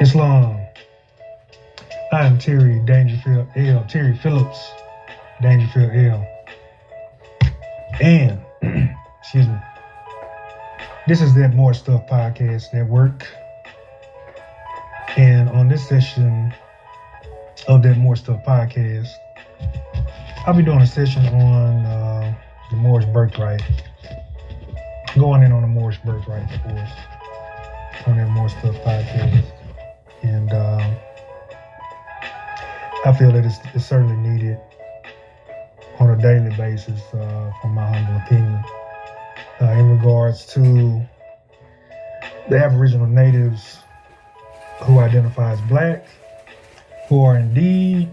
Islam. I am Terry Dangerfield L. Terry Phillips Dangerfield L. And excuse me. This is that More Stuff Podcast Network. And on this session of that More Stuff Podcast, I'll be doing a session on the Moorish birthright. Going in on the Moorish birthright, of course, on that More Stuff Podcast. And I feel that it's certainly needed on a daily basis, from my humble opinion, in regards to the Aboriginal natives who identify as Black, who are indeed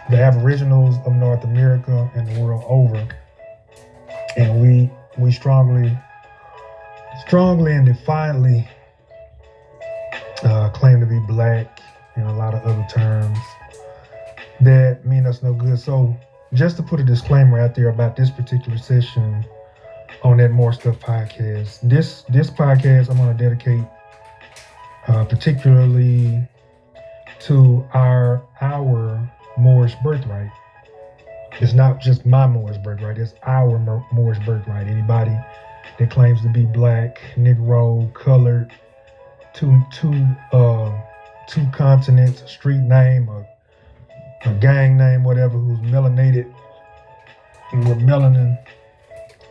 the Aboriginals of North America and the world over. And we strongly and defiantly claim to be Black and a lot of other terms that mean us no good. So just to put a disclaimer out there about this particular session on that More Stuff Podcast, this podcast I'm going to dedicate particularly to our Moorish birthright. It's not just my Moorish birthright, it's our Moorish birthright. Anybody that claims to be Black, Negro, colored, two continents, a street name, a gang name, whatever, who's melanated and with melanin,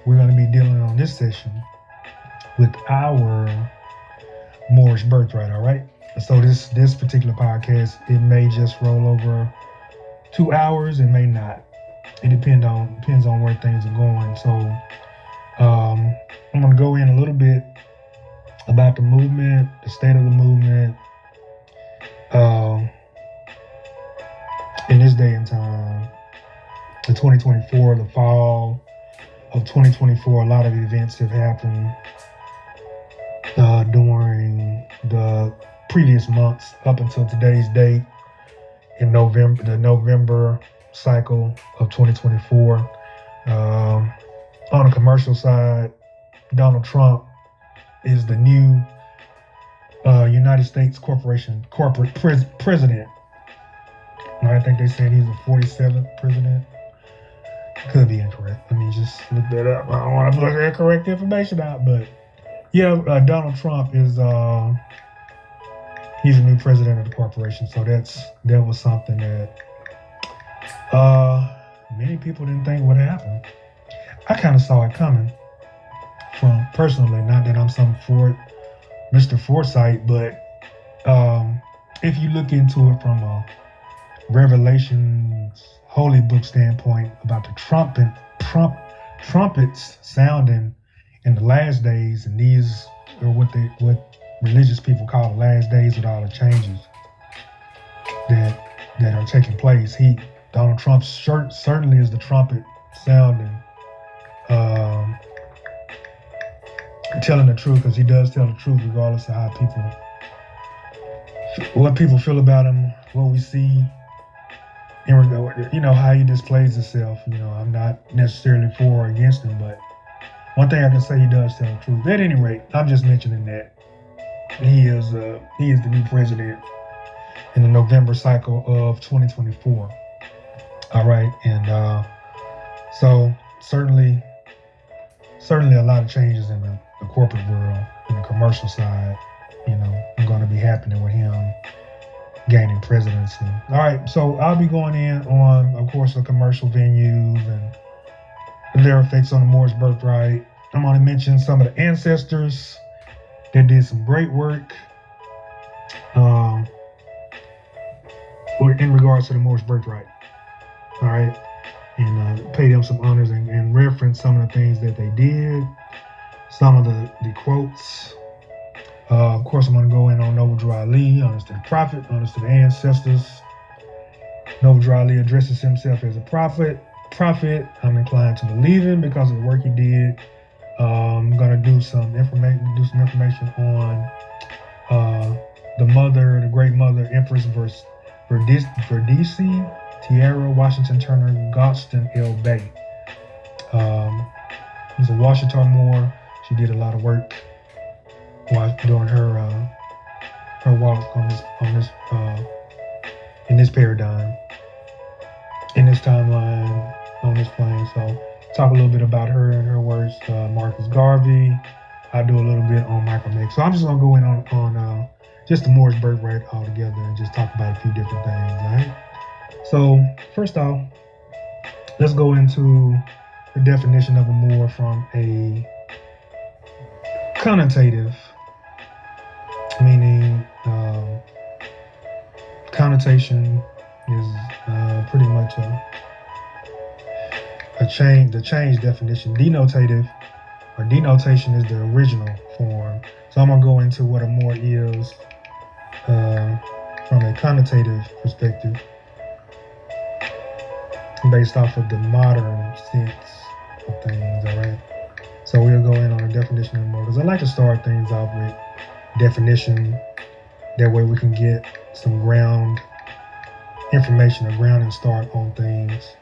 we're going to be dealing on this session with our Moorish birthright, all right? So this particular podcast, it may just roll over 2 hours, it may not. It depends on where things are going. So I'm going to go in a little bit about the movement, the state of the movement, in this day and time, in 2024, the fall of 2024, a lot of events have happened during the previous months up until today's date in November, the November cycle of 2024. On the commercial side, Donald Trump is the new United States corporate president. I think they said he's the 47th president. Could be incorrect. Let me just look that up. I don't want to put incorrect information out, but yeah, Donald Trump is he's a new president of the corporation. So that was something that many people didn't think would happen. I kind of saw it coming from personally, not that I'm some Mr. Foresight, but if you look into it from a Revelations holy book standpoint about the trumpets sounding in the last days, and these are what religious people call the last days with all the changes that are taking place. Donald Trump certainly is the trumpet sounding, telling the truth, because he does tell the truth regardless of what people feel about him, what we see in regard, how he displays himself. I'm not necessarily for or against him, but one thing I can say, he does tell the truth. At any rate, I'm just mentioning that he is the new president in the November cycle of 2024. All right, and so certainly a lot of changes in the corporate world, in the commercial side, are going to be happening with him gaining presidency. All right, so I'll be going in on, of course, the commercial venues and their effects on the Moorish birthright. I'm going to mention some of the ancestors that did some great work in regards to the Moorish birthright. All right, and pay them some honors and reference some of the things that they did, some of the quotes. Of course, I'm going to go in on Noble Drew Ali, honest to the prophet, honest to the ancestors. Noble Drew Ali addresses himself as a prophet. I'm inclined to believe him because of the work he did. I'm going to do some information on the great mother, Empress Verdice, Tierra Washington Turner Goston L. Bay. He's a Washington Moor. She did a lot of work during her her walk in this paradigm, in this timeline, on this plane. So talk a little bit about her and her works, Marcus Garvey. I do a little bit on micromix. So I'm just gonna go in on just the Moorish birthright altogether and just talk about a few different things. All right. So first off, let's go into the definition of a Moor from a connotative, meaning connotation is pretty much the change definition. Denotative or denotation is the original form. So I'm gonna go into what a Moor is from a connotative perspective, based off of the modern sense of things. All right. So we'll go in on a definition of Moor, because I like to start things off with definition. That way we can get some ground information, a grounding start on things,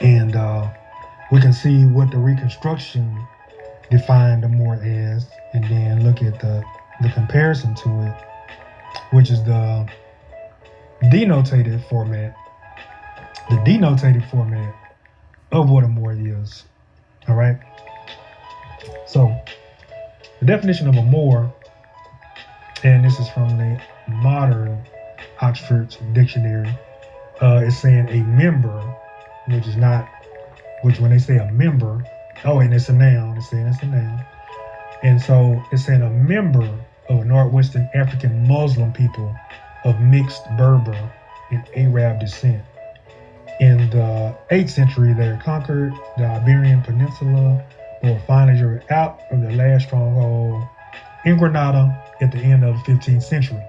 and we can see what the Reconstruction defined the Moor as, and then look at the comparison to it, which is the denotative format. The denotative format of what a Moor is. All right. So the definition of a Moor, and this is from the modern Oxford Dictionary, is saying a member, which when they say a member, and it's a noun, it's saying it's a noun. And so it's saying a member of a Northwestern African Muslim people of mixed Berber and Arab descent. In the 8th century, they conquered the Iberian Peninsula, but were finally driven out of their last stronghold in Granada at the end of the 15th century.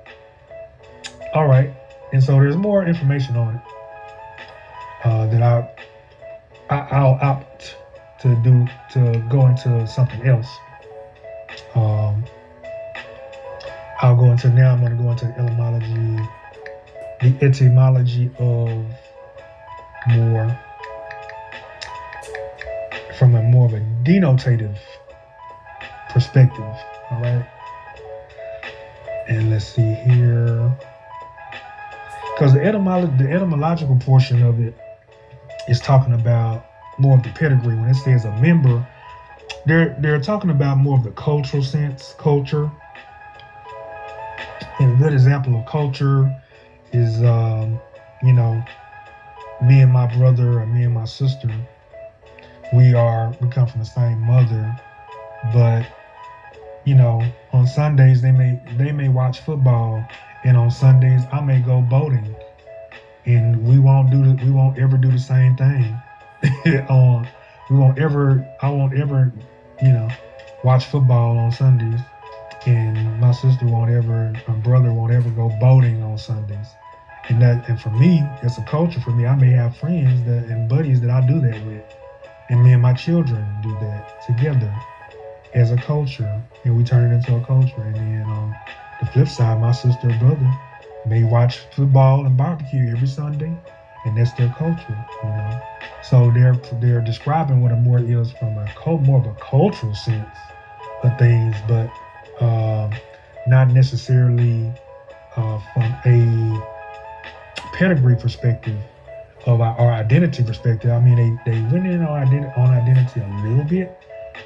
All right, and so there's more information on it that I'll opt to go into something else. I'm going to go into the etymology of Moor from a more of a denotative perspective. All right, and let's see here, because the etymological portion of it is talking about more of the pedigree. When it says a member, they're talking about more of the cultural sense, culture. And a good example of culture is, me and my brother or me and my sister, we come from the same mother, but on Sundays they may watch football, and on Sundays I may go boating, and we won't ever do the same thing. I won't ever, watch football on Sundays, and my brother won't ever go boating on Sundays. And for me, it's a culture for me. I may have friends and buddies that I do that with, and me and my children do that together as a culture, and we turn it into a culture. And then on the flip side, my sister or brother may watch football and barbecue every Sunday, and that's their culture, So they're describing what a Moor is from more of a cultural sense of things, but not necessarily from a pedigree perspective of our identity perspective. I mean, they went in on identity a little bit,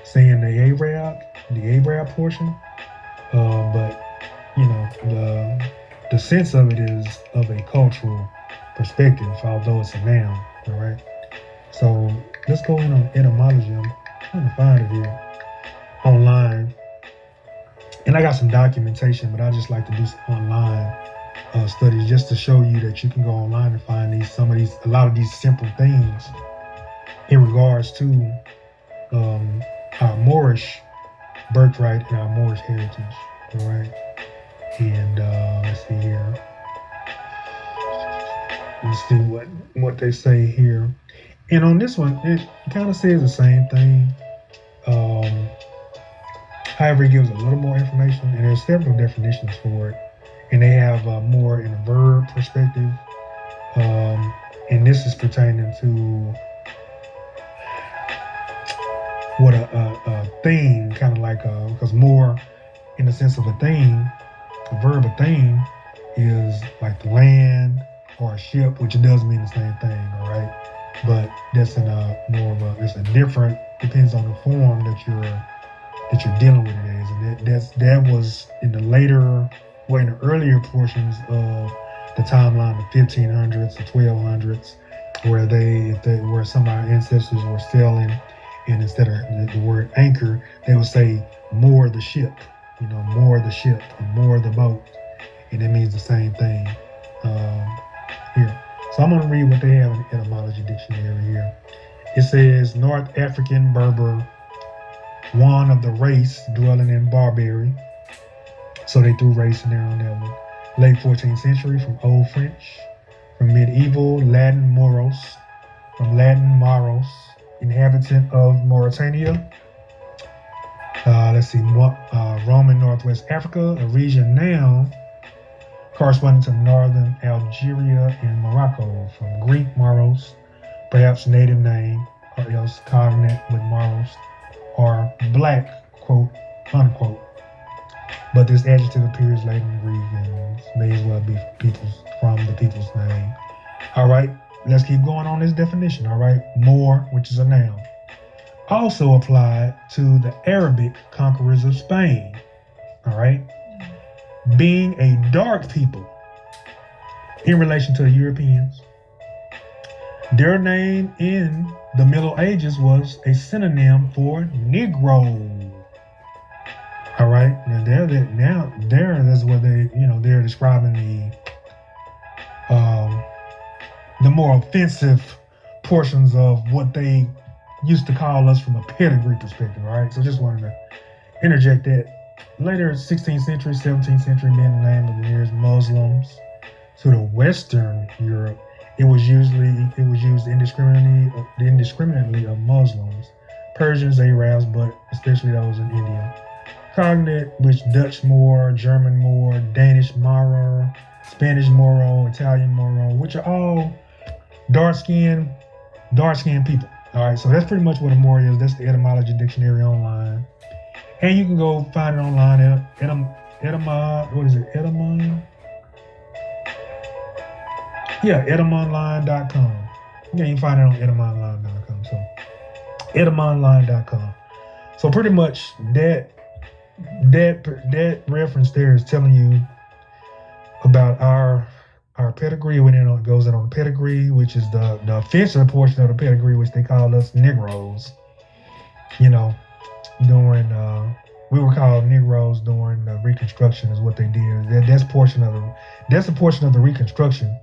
saying the Arab portion, but the sense of it is of a cultural perspective, although it's a noun. All right. So let's go in on etymology. I'm trying to find it here online, and I got some documentation, but I just like to do some online studies just to show you that you can go online and find a lot of these simple things in regards to our Moorish birthright and our Moorish heritage. All right. And let's see here. Let's see what they say here. And on this one, it kind of says the same thing. However, it gives a little more information, and there's several definitions for it. And they have more in a verb perspective. And this is pertaining to what a thing, kind of like, because Moor, in the sense of a thing, A verb of thing is like the land or a ship, which it does mean the same thing, all right? But that's in a more of a, it's a different, depends on the form that you're dealing with it as. And that was in the later, well, in the earlier portions of the timeline, the 1500s, the 1200s, where some of our ancestors were sailing, and instead of the word anchor, they would say moor the ship, moor the ship, or moor the boat, and it means the same thing here. So I'm going to read what they have in the etymology dictionary here. It says North African Berber, one of the race dwelling in Barbary. So they threw race in there on that one. Late 14th century from Old French. From medieval Latin Moros. From Latin Mauros, inhabitant of Mauritania. Roman Northwest Africa, a region now corresponding to northern Algeria and Morocco. From Greek Mauros, perhaps native name, or else cognate with Mauros, or black, quote, unquote. But this adjective appears later in Greek and may as well be from the people's name. All right, let's keep going on this definition. All right, Moor, which is a noun, also applied to the Arabic conquerors of Spain. All right, being a dark people in relation to the Europeans. Their name in the Middle Ages was a synonym for Negro. All right, that's what they're describing the more offensive portions of what they used to call us from a pedigree perspective. All right, so just wanted to interject that. Later, 16th century, 17th century, being the name of the nearest Muslims to the Western Europe, it was used indiscriminately of Muslims, Persians, Arabs, but especially those in India. Cognate, which Dutch Moor, German Moor, Danish Mauro, Spanish Moro, Italian Moro, which are all dark-skinned people. All right, so that's pretty much what a Moor is. That's the etymology dictionary online. And you can go find it online at etymonline.com. Yeah, you can find it on etymonline.com. So, etymonline.com. So pretty much that reference there is telling you about our pedigree. When it goes in on pedigree, which is the offensive portion of the pedigree, which they call us Negroes. During we were called Negroes during the Reconstruction is what they did. That's a portion of the Reconstruction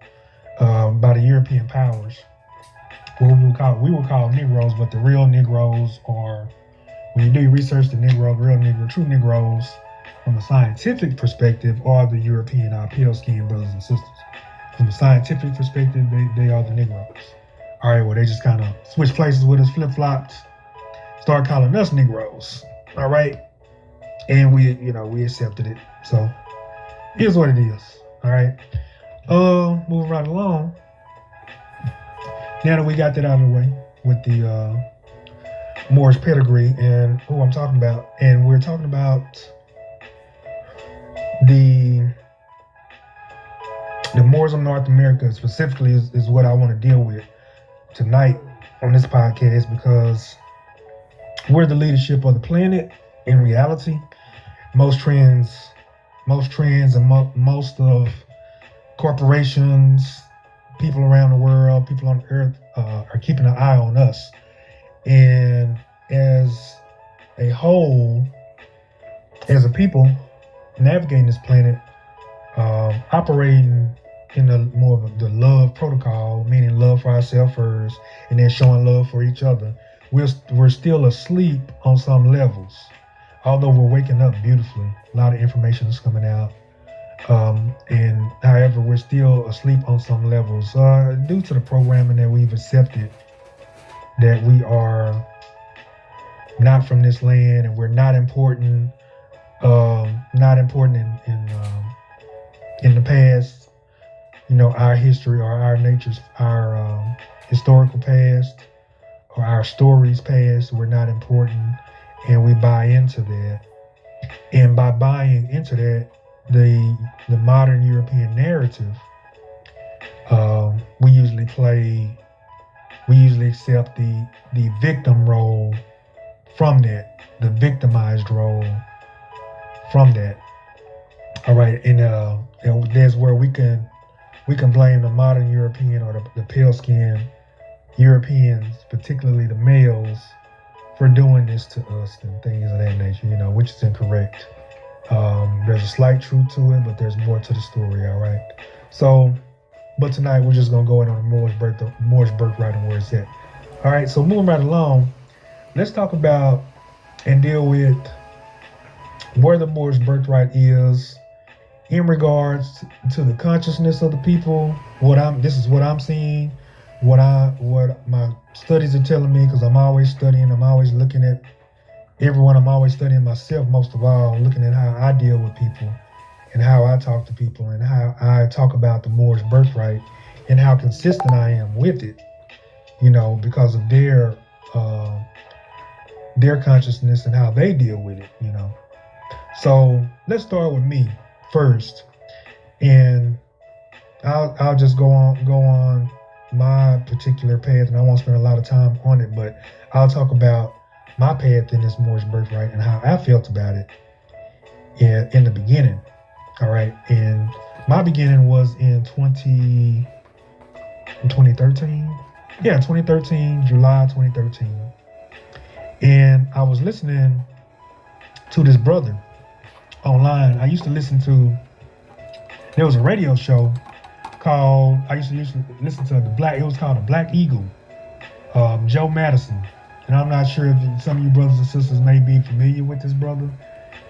by the European powers. What we were called Negroes, but the real Negroes are, when you do research, the true Negroes from a scientific perspective are the European, our pale-skinned brothers and sisters. From a scientific perspective, they are the Negroes. All right, well, they just kind of switched places with us, flip-flopped, start calling us Negroes. All right, and we accepted it. So here's what it is. All right, moving right along. Now that we got that out of the way with the Moorish pedigree and who I'm talking about, and we're talking about the Moors of North America specifically is what I want to deal with tonight on this podcast, because we're the leadership of the planet in reality. Most trends and most of corporations, people around the world, people on earth are keeping an eye on us. And as a whole, as a people navigating this planet, operating in more of the love protocol, meaning love for ourselves first, and then showing love for each other, we're still asleep on some levels. Although we're waking up beautifully, a lot of information is coming out. And however, we're still asleep on some levels due to the programming that we've accepted, that we are not from this land and we're not important, in the past. Our history or our natures, our historical past or our stories past, we're not important, and we buy into that. And by buying into that, the modern European narrative, we usually accept the victim role from that, the victimized role from that. All right, and there's where we can blame the modern European or the pale skinned Europeans, particularly the males, for doing this to us and things of that nature, which is incorrect. There's a slight truth to it, but there's more to the story, all right? So, but tonight we're just going to go in on the Moorish birthright and where it's at. All right, so moving right along, let's talk about and deal with where the Moorish birthright is in regards to the consciousness of the people. This is what I'm seeing, what my studies are telling me, because I'm always studying, I'm always looking at everyone, I'm always studying myself most of all, looking at how I deal with people and how I talk to people and how I talk about the Moorish birthright and how consistent I am with it, because of their consciousness and how they deal with it, So let's start with me first, and I'll just go on my particular path, and I won't spend a lot of time on it, but I'll talk about my path in this Moorish birthright and how I felt about it in the beginning. All right, and my beginning was in 2013. Yeah, 2013, July 2013, and I was listening to this brother online. I used to listen to. There was a radio show called. I used to listen to It was called the Black Eagle. Joe Madison, and I'm not sure if some of you brothers and sisters may be familiar with this brother.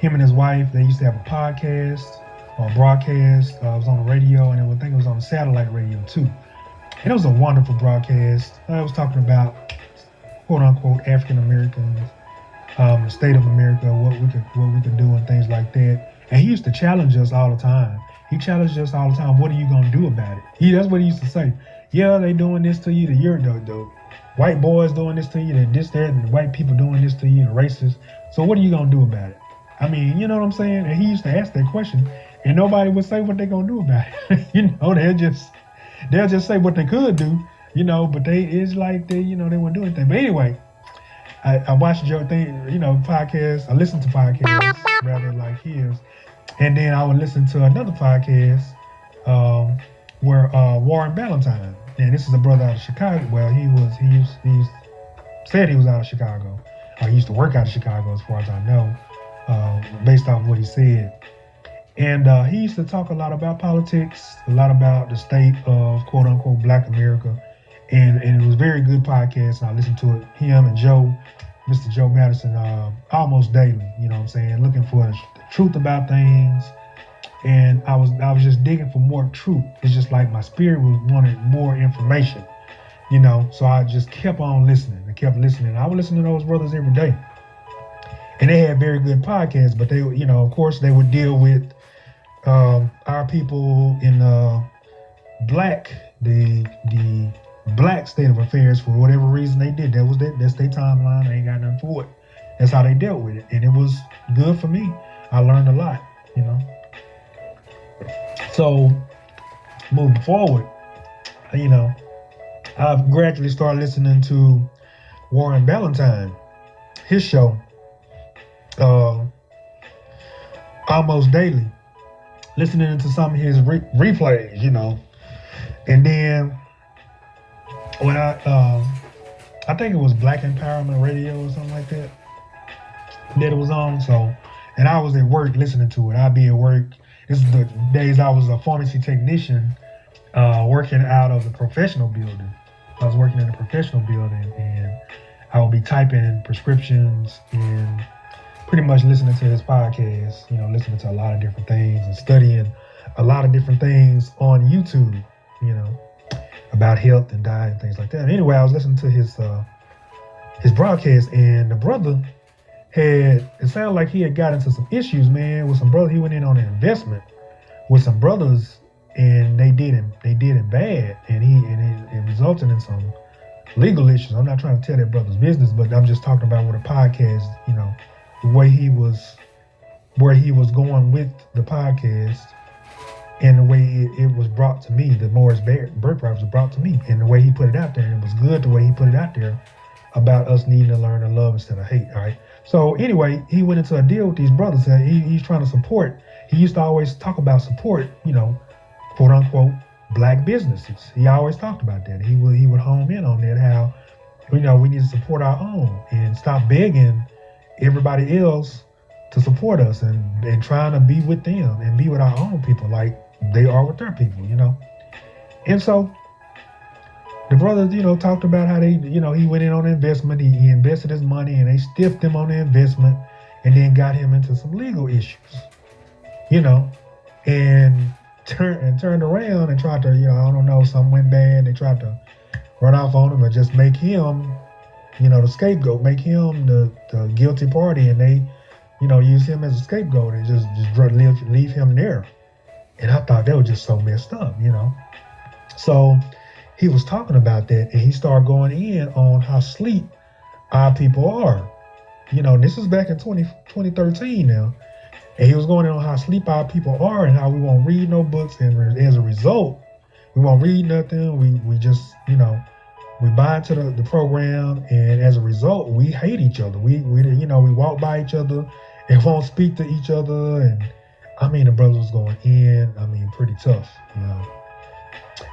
Him and his wife, they used to have a podcast or broadcast. It was on the radio, and I think it was on satellite radio too. And it was a wonderful broadcast. I was talking about quote unquote African Americans, the state of America, what we could do and things like that. And he used to challenge us all the time. He challenged us all the time. What are you gonna do about it? That's what he used to say. Yeah, they doing this to you. The white boys doing this to you. The this, that, and the white people doing this to you. The racist. So what are you gonna do about it? I mean, you know what I'm saying? And he used to ask that question, and nobody would say what they're gonna do about it. They'll just say what they could do. But it's like they wouldn't do anything. But anyway, I watched Joe podcasts. I listened to podcasts rather like his. And then I would listen to another podcast where Warren Ballantyne, and this is a brother out of Chicago. Well, he said he was out of Chicago. He used to work out of Chicago, as far as I know, based off what he said. And he used to talk a lot about politics, a lot about the state of quote unquote Black America, and it was a very good podcast. And I listened to it. Him and Mr. Joe Madison, almost daily. You know what I'm saying? Looking for the truth about things, and I was just digging for more truth. It's just like my spirit wanted more information, So I just kept on listening and kept listening. I would listen to those brothers every day, and they had very good podcasts. But they, of course, they would deal with our people in the black state of affairs for whatever reason they did. That's their timeline. I ain't got nothing for it. That's how they dealt with it, and it was good for me. I learned a lot, So moving forward, I've gradually started listening to Warren Ballantyne, his show, almost daily, listening to some of his replays, and then when I think it was Black Empowerment Radio or something like that it was on. So, and I was at work listening to it. I'd be at work. This is the days I was a pharmacy technician, working out of the professional building. I was working in the professional building, and I would be typing prescriptions and pretty much listening to his podcast, listening to a lot of different things and studying a lot of different things on YouTube, about health and diet and things like that. Anyway, I was listening to his broadcast, and the brother it sounded like he had got into some issues, man, with some brother. He went in on an investment with some brothers, and they did him bad, and it resulted in some legal issues. I'm not trying to tell that brother's business, but I'm just talking about with a podcast, the way he was where he was going with the podcast and the way it was brought to me, the Moorish Paradigm was brought to me, and the way he put it out there, and it was good the way he put it out there about us needing to learn to love instead of hate. All right. So anyway, he went into a deal with these brothers, and he's trying to support. He used to always talk about support, quote unquote, black businesses. He always talked about that. He would home in on that, how we need to support our own and stop begging everybody else to support us and trying to be with them and be with our own people like they are with their people. And so the brothers, talked about how they, he went in on an investment. He invested his money and they stiffed him on the investment and then got him into some legal issues, and turned around and tried to, I don't know, something went bad. They tried to run off on him and just make him, the scapegoat, make him the guilty party, and they, use him as a scapegoat and just leave him there. And I thought that was just so messed up, So he was talking about that, and he started going in on how sleep our people are. This is back in 2013 now. And he was going in on how sleep our people are and how we won't read no books. And as a result, we won't read nothing. We just, we buy into the program. And as a result, we hate each other. We walk by each other and won't speak to each other. And the brother was going in, pretty tough,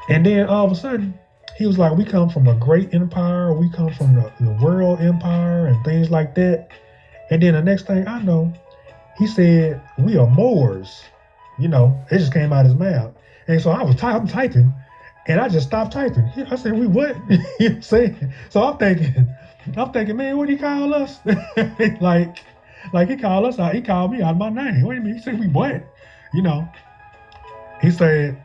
And then all of a sudden, he was like, we come from a great empire. We come from the world empire and things like that. And then the next thing I know, he said, we are Moors. It just came out of his mouth. And so I'm typing, and I just stopped typing. I said, we what? You know what I'm saying? So I'm thinking, man, what did he call us? like he called us out. He called me out of my name. Wait a minute. He said, we what? He said,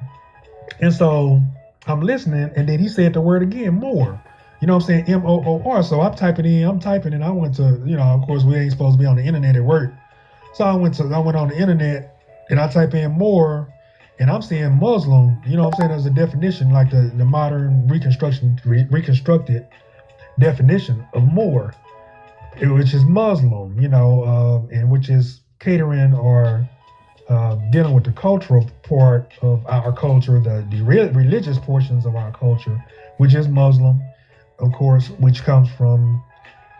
and so I'm listening, and then he said the word again, more. You know what I'm saying? Moor. So I'm typing, and I went to, of course, we ain't supposed to be on the internet at work. So I went on the internet, and I type in more, and I'm seeing Muslim. You know what I'm saying? As a definition, like the modern reconstructed definition of more, which is Muslim, and which is catering or dealing with the cultural part of our culture, the religious portions of our culture, which is Muslim, of course, which comes from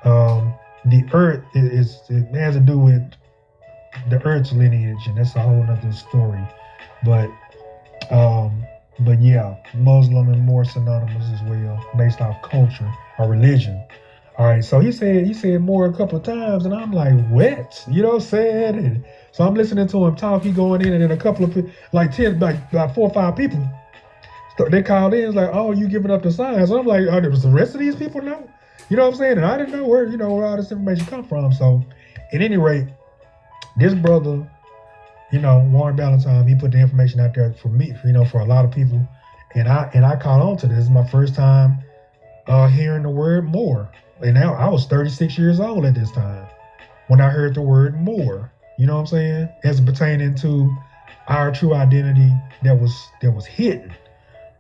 the earth. It has to do with the earth's lineage, and that's a whole nother story. But yeah, Muslim and more synonymous as well, based off culture or religion. All right, so he said more a couple of times, and I'm like, what? You know what I'm saying? And so I'm listening to him talk. He going in, and then a couple of like 4 or 5 people, they called in. It's like, oh, you giving up the signs? So I'm like, oh, does the rest of these people know? You know what I'm saying? And I didn't know where all this information come from. So, at any rate, this brother, Warren Ballantyne, he put the information out there for me, for a lot of people, and I caught on to this. This is my first time hearing the word more. And now I was 36 years old at this time when I heard the word more. You know what I'm saying? As pertaining to our true identity that was hidden.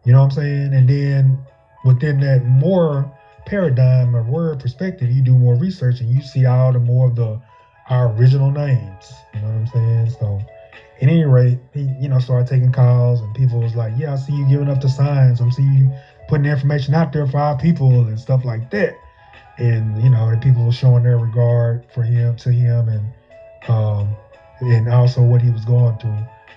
You know what I'm saying? And then within that more paradigm or word perspective, you do more research and you see all the more of our original names. You know what I'm saying? So at any rate, he, started taking calls, and people was like, yeah, I see you giving up the signs. I'm seeing you putting the information out there for our people and stuff like that. And, and people were showing their regard to him, and also what he was going through,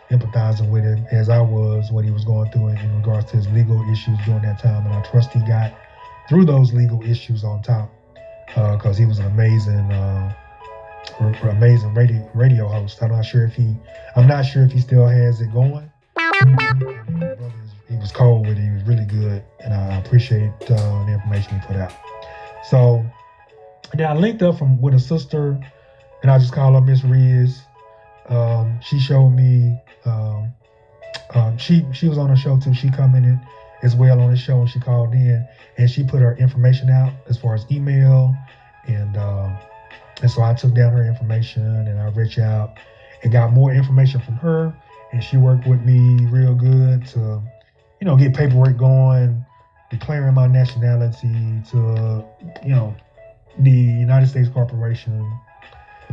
empathizing with him as I was, what he was going through in regards to his legal issues during that time. And I trust he got through those legal issues on top, because he was an amazing radio host. I'm not sure if he still has it going. He was cold with it. He was really good, and I appreciate the information he put out. So then I linked up with a sister, and I just call her Miss Riz. She showed me. She was on the show too. She commented as well on the show, and she called in, and she put her information out as far as email, and so I took down her information, and I reached out and got more information from her, and she worked with me real good to, get paperwork going, declaring my nationality to, the United States Corporation,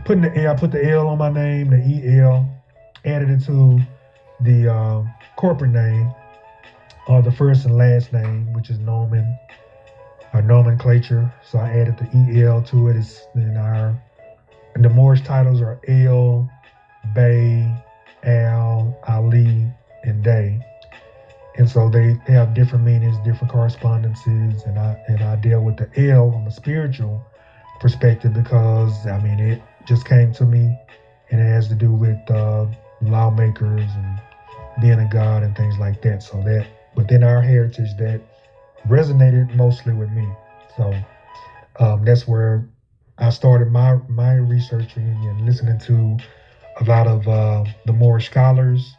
putting the L, I put the L on my name, the EL, added it to the corporate name, or the first and last name, which is Norman, or nomenclature. So I added the EL to it. It's in and the Moorish titles are El, Bay, Al, Ali, and Day. And so they have different meanings, different correspondences, and I deal with the L from a spiritual perspective because I mean it just came to me, and it has to do with lawmakers and being a god and things like that. So that within our heritage, that resonated mostly with me. So that's where I started my researching and listening to a lot of the Moorish scholars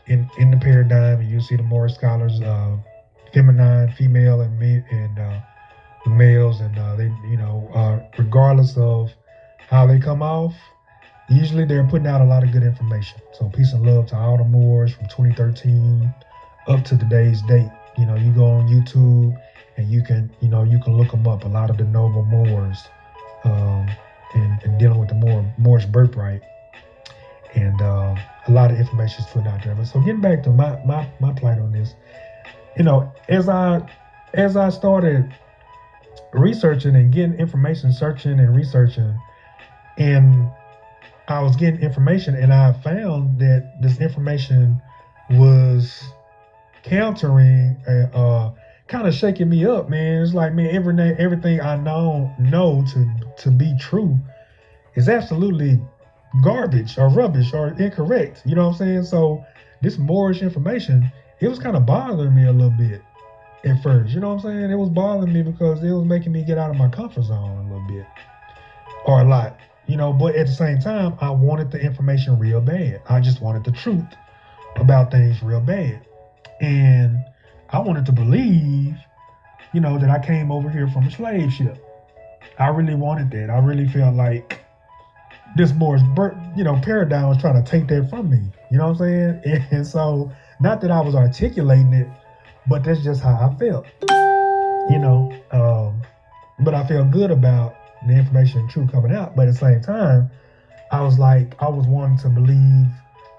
in the paradigm, and you see the Moorish scholars, female, and the males, and they, regardless of how they come off, usually they're putting out a lot of good information. So peace and love to all the Moors from 2013 up to today's date. You go on YouTube and you can look them up. A lot of the noble Moors, and dealing with the Moorish birthright. And a lot of information is put out there. But so getting back to my plight on this, as I started researching and getting information, searching and researching, and I was getting information, and I found that this information was countering, kind of shaking me up, man. It's like, man, everything I know to be true is absolutely garbage or rubbish or incorrect. You know what I'm saying? So this Moorish information, it was kind of bothering me a little bit at first. You know what I'm saying? It was bothering me because it was making me get out of my comfort zone a little bit, or a lot. But at the same time, I wanted the information real bad. I just wanted the truth about things real bad. And I wanted to believe, that I came over here from a slave ship. I really wanted that. I really felt like this Moorish, paradigm was trying to take that from me. You know what I'm saying? And so, not that I was articulating it, but that's just how I felt. But I felt good about the information and truth coming out. But at the same time, I was wanting to believe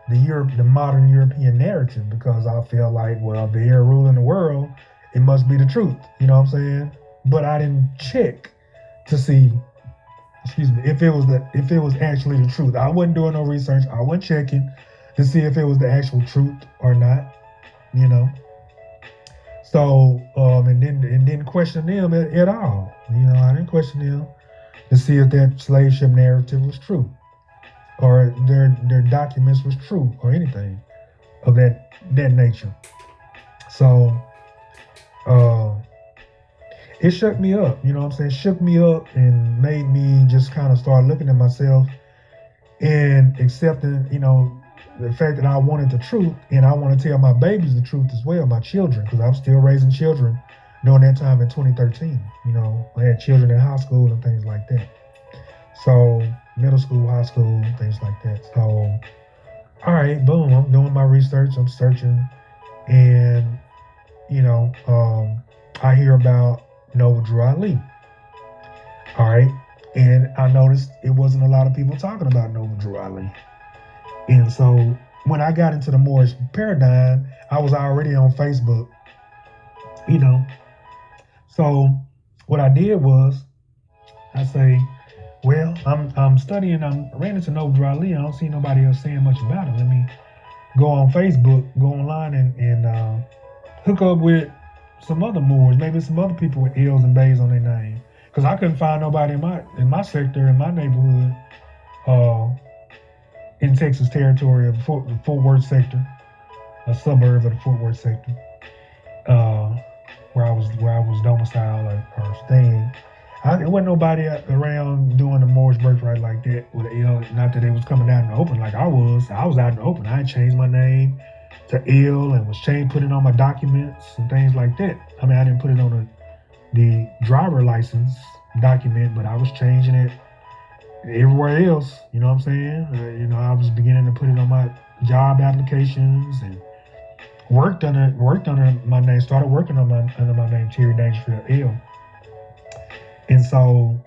the modern European narrative, because I feel like, well, they're ruling the world, it must be the truth. You know what I'm saying? But I didn't check to see, if it was actually the truth. I wasn't doing no research. I wasn't checking to see if it was the actual truth or not. So and didn't question them at all. I didn't question them to see if that slave ship narrative was true, or their documents was true, or anything of that nature. So it shook me up, you know what I'm saying? Shook me up and made me just kind of start looking at myself and accepting, the fact that I wanted the truth, and I want to tell my babies the truth as well, my children, because I'm still raising children during that time in 2013. I had children in high school and things like that. So middle school, high school, things like that. So, all right, boom, I'm doing my research, I'm searching, and, I hear about Noble Drew Ali. All right, and I noticed it wasn't a lot of people talking about Noble Drew Ali. And so when I got into the Moorish Paradigm, I was already on Facebook, So what I did was, I say, well, I'm studying, I ran into Noble Drew Ali, I don't see nobody else saying much about it. Let me go on Facebook, go online and hook up with some other Moors, maybe some other people with L's and Bays on their name. Because I couldn't find nobody in my sector, in my neighborhood, in Texas territory of the Fort Worth sector, a suburb of the Fort Worth sector, where I was domiciled or staying. There wasn't nobody around doing the Moorish birthright like that with an L. Not that it was coming out in the open like I was. I was out in the open. I had changed my name to L and was putting on my documents and things like that. I mean, I didn't put it on the driver license document, but I was changing it everywhere else. You know what I'm saying? I was beginning to put it on my job applications and worked under my name. Started working under my name, Terry Dangerfield L. And so,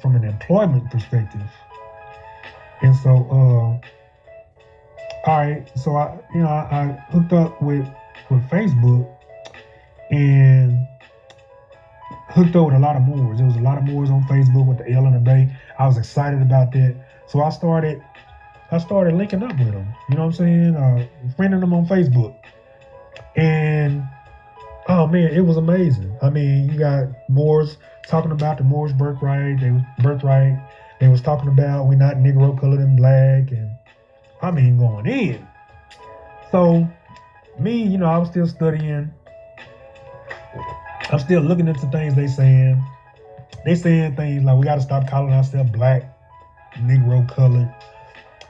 from an employment perspective, And so, all right, so I hooked up with Facebook and hooked up with a lot of Moors. There was a lot of Moors on Facebook with the L in the Bay. I was excited about that, so I started linking up with them. You know what I'm saying? Friending them on Facebook, and oh man, it was amazing. I mean, you got Moors talking about the Moorish birthright. They was talking about we're not Negro, colored, and black, and I mean going in. So me, I was still studying. I'm still looking into things they saying. They saying things like we got to stop calling ourselves black, Negro, colored.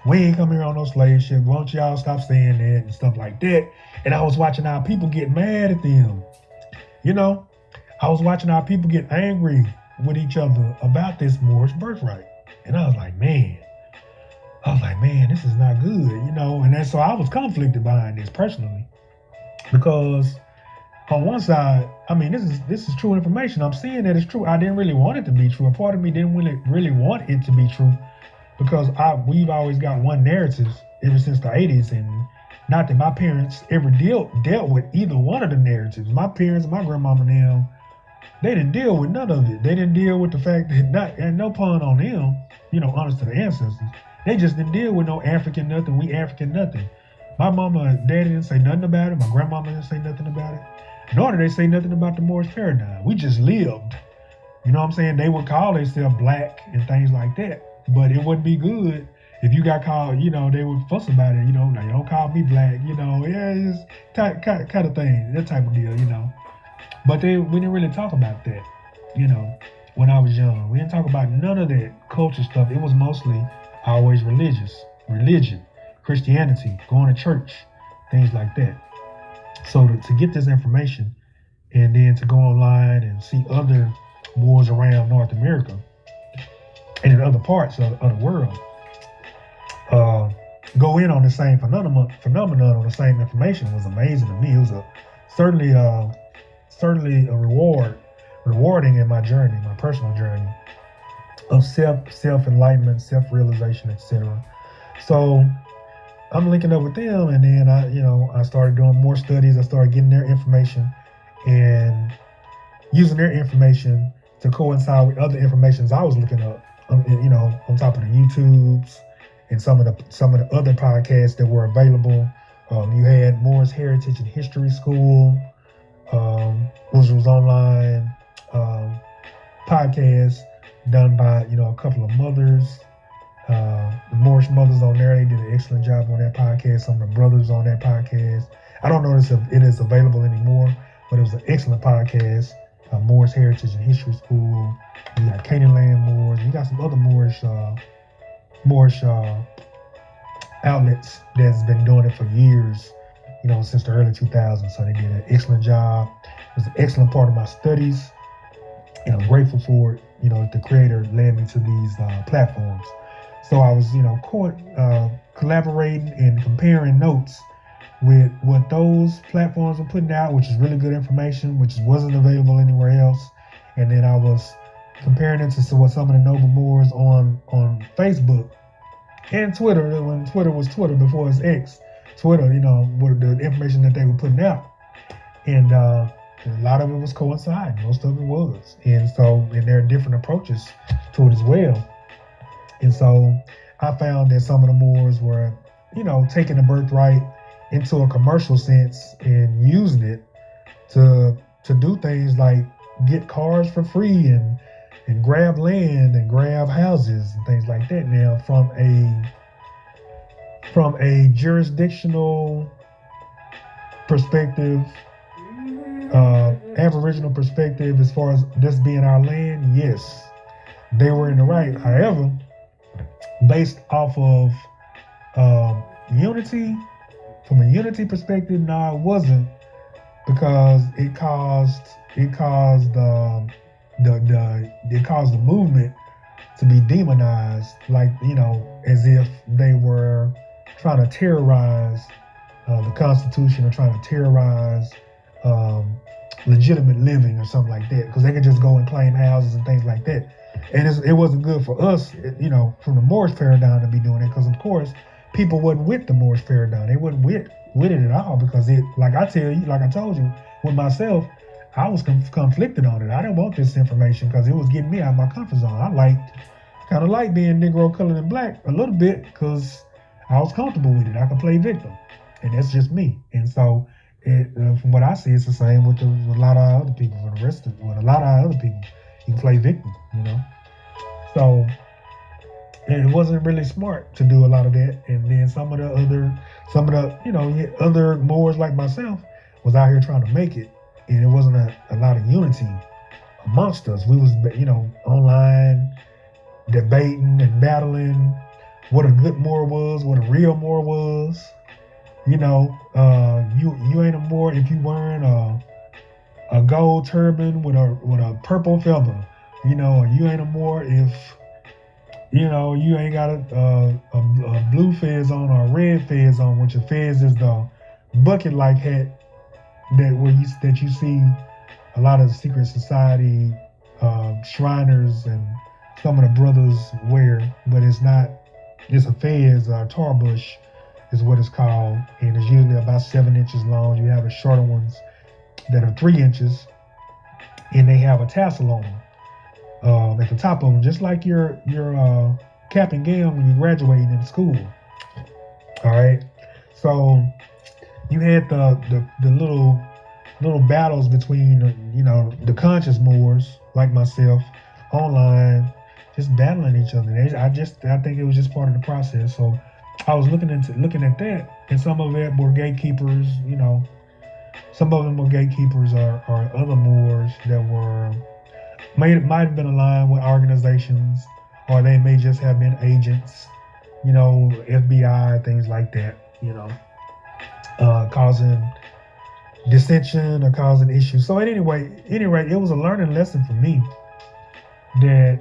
We ain't come here on no slave ship. Won't y'all stop saying that and stuff like that? And I was watching our people get mad at them. You know, I was watching our people get angry with each other about this Moorish birthright. And I was like, man, this is not good, And then so I was conflicted behind this personally because on one side, I mean, this is true information. I'm seeing that it's true. I didn't really want it to be true. A part of me didn't really want it to be true because we've always got one narrative ever since the 80s, and not that my parents ever dealt with either one of the narratives. My parents, my grandmama now, they didn't deal with none of it. They didn't deal with the fact that and no pun on them, honest to the ancestors. They just didn't deal with no African nothing. We African nothing. My mama and daddy didn't say nothing about it. My grandmama didn't say nothing about it. Nor did they say nothing about the Moorish paradigm. We just lived. You know what I'm saying? They would call themselves black and things like that. But it wouldn't be good if you got called, they would fuss about it, now you don't call me black, yeah, it's kind of thing, that type of deal. But we didn't really talk about that, when I was young. We didn't talk about none of that culture stuff. It was mostly always religion, Christianity, going to church, things like that. So to get this information and then to go online and see other wars around North America and in other parts of the world, go in on the same phenomenon on the same information was amazing to me. It was certainly a rewarding in my journey, my personal journey of self enlightenment, self realization, etc. So I'm linking up with them, and then I started doing more studies. I started getting their information and using their information to coincide with other informations I was looking up. On top of the YouTubes and some of the other podcasts that were available. You had Moorish Heritage and History School, which was online podcast done by a couple of mothers. The Moorish mothers on there, they did an excellent job on that podcast. Some of the brothers on that podcast. I don't know if it is available anymore, but it was an excellent podcast. Moorish Heritage and History School. You got Canaan Land Moors. You got some other Moorish outlets that's been doing it for years, since the early 2000s. So they did an excellent job. It was an excellent part of my studies, and I'm grateful for it. The creator led me to these platforms. So I was, collaborating and comparing notes with what those platforms were putting out, which is really good information, which wasn't available anywhere else. And then I was comparing it to what some of the noble Moors on Facebook and Twitter, when Twitter was Twitter before it was X. Twitter, what the information that they were putting out. And a lot of it was coinciding. Most of it was. And there are different approaches to it as well. And so I found that some of the Moors were, taking the birthright into a commercial sense and using it to do things like get cars for free and grab land and grab houses and things like that. Now, from a jurisdictional perspective, Aboriginal perspective, as far as this being our land, yes, they were in the right. However, based off of unity, from a unity perspective, no, it wasn't, because it caused the movement to be demonized, like, as if they were trying to terrorize the Constitution or trying to terrorize legitimate living or something like that, because they could just go and claim houses and things like that. And it wasn't good for us, from the Moorish paradigm to be doing it, because of course people wasn't with the Moorish paradigm. They wasn't with it at all, because like I told you, with myself, I was conflicted on it. I didn't want this information because it was getting me out of my comfort zone. Kind of like being Negro, colored, and black a little bit, because I was comfortable with it. I could play victim, and that's just me. And so, from what I see, it's the same with a lot of our other people. With a lot of our other people, you can play victim. So, and it wasn't really smart to do a lot of that. And then some of the other Moors like myself was out here trying to make it, and it wasn't a lot of unity amongst us. We was, online debating and battling what a good Moor was, what a real Moor was. You ain't a Moor if you wearing a gold turban with a purple feather. Or you ain't a Moor if you ain't got a blue fez on or a red fez on, which your fez is the bucket-like hat that you see a lot of secret society Shriners and some of the brothers wear, but it's not. It's a fez or a tar bush is what it's called, and it's usually about 7 inches long. You have the shorter ones that are 3 inches, and they have a tassel on them at the top of them, just like your cap and gown when you're graduating in school. All right, so you had the little battles between the conscious Moors like myself online, just battling each other. I think it was just part of the process. So I was looking at that, and some of it were gatekeepers. Some of them were gatekeepers or other Moors that might have been aligned with organizations, or they may just have been agents. FBI, things like that. Causing dissension or causing issues. So at any rate, it was a learning lesson for me that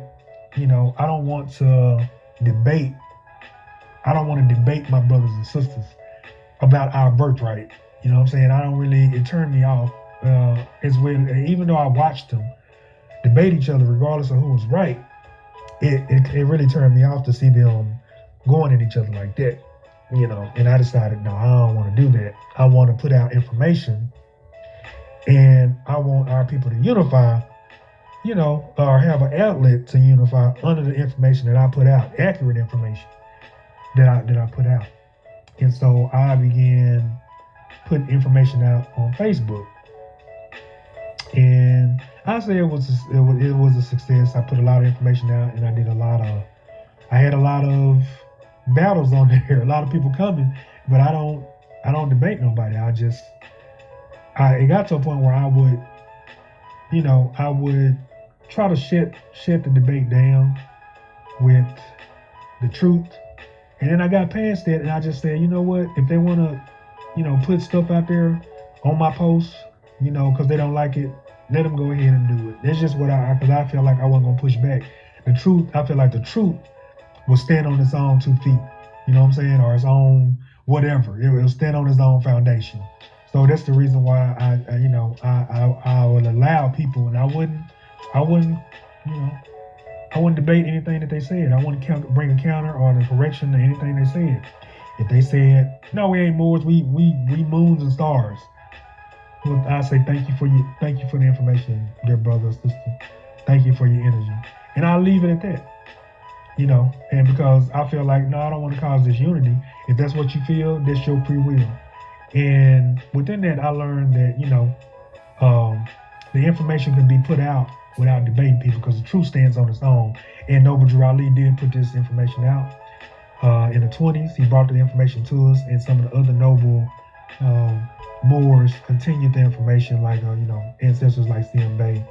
I don't want to debate. I don't want to debate my brothers and sisters about our birthright. You know what I'm saying? It turned me off. Even though I watched them debate each other, regardless of who was right, it really turned me off to see them going at each other like that. And I decided, no, I don't want to do that. I want to put out information, and I want our people to unify, or have an outlet to unify under the information that I put out, accurate information that I put out. And so I began putting information out on Facebook, and I say it was a success. I put a lot of information out, and I had a lot of battles on there, a lot of people coming, but I don't debate nobody. It got to a point where I would try to shut the debate down with the truth. And then I got past that, and I just said, you know what, if they want to, put stuff out there on my posts, because they don't like it, let them go ahead and do it. That's just because I feel like I wasn't going to push back. I feel like the truth will stand on its own 2 feet, you know what I'm saying, or its own whatever. It will stand on its own foundation. So that's the reason why I would allow people, and I wouldn't debate anything that they said. I wouldn't bring a counter or the correction to anything they said. If they said, no, we ain't Moors, we moons and stars, well, I say thank you for the information, dear brother or sister. Thank you for your energy, and I'll leave it at that. And because I feel like, no, I don't want to cause disunity. If that's what you feel, that's your free will. And within that, I learned that, the information can be put out without debating people, because the truth stands on its own. And Noble Drew Ali did put this information out in the 20s. He brought the information to us, and some of the other noble Moors continued the information, like, ancestors like C.M. Bay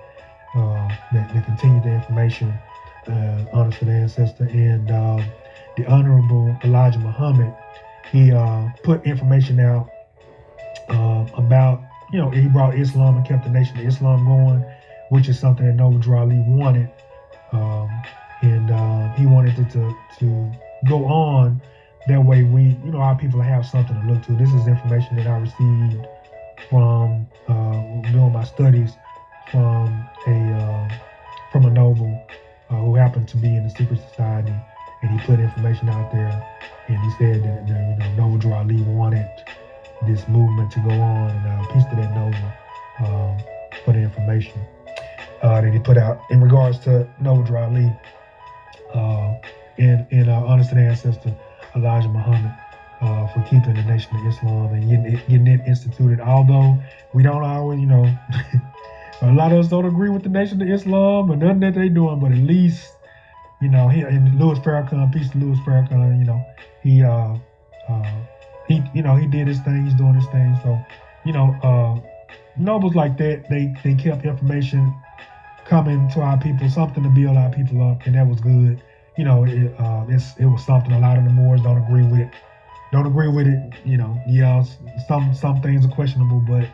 that continued the information. Honors for the ancestor, and the Honorable Elijah Muhammad, he put information out about, he brought Islam and kept the Nation of Islam going, which is something that Noble Drew Ali wanted, and he wanted it to go on. That way our people have something to look to. This is information that I received from doing my studies from a noble who happened to be in the secret society, and he put information out there, and he said that Noble Ali wanted this movement to go on, and a piece of that Noble for the information that he put out in regards to Noble Ali in honor to the ancestor Elijah Muhammad for keeping the Nation of Islam and getting it instituted. Although we don't always, a lot of us don't agree with the Nation of Islam or nothing that they doing, but at least, he and Louis Farrakhan, peace to Louis Farrakhan, he did his thing, he's doing his thing. So, nobles like that, they kept information coming to our people, something to build our people up, and that was good. It was something a lot of the Moors don't agree with it. Yeah, some things are questionable, but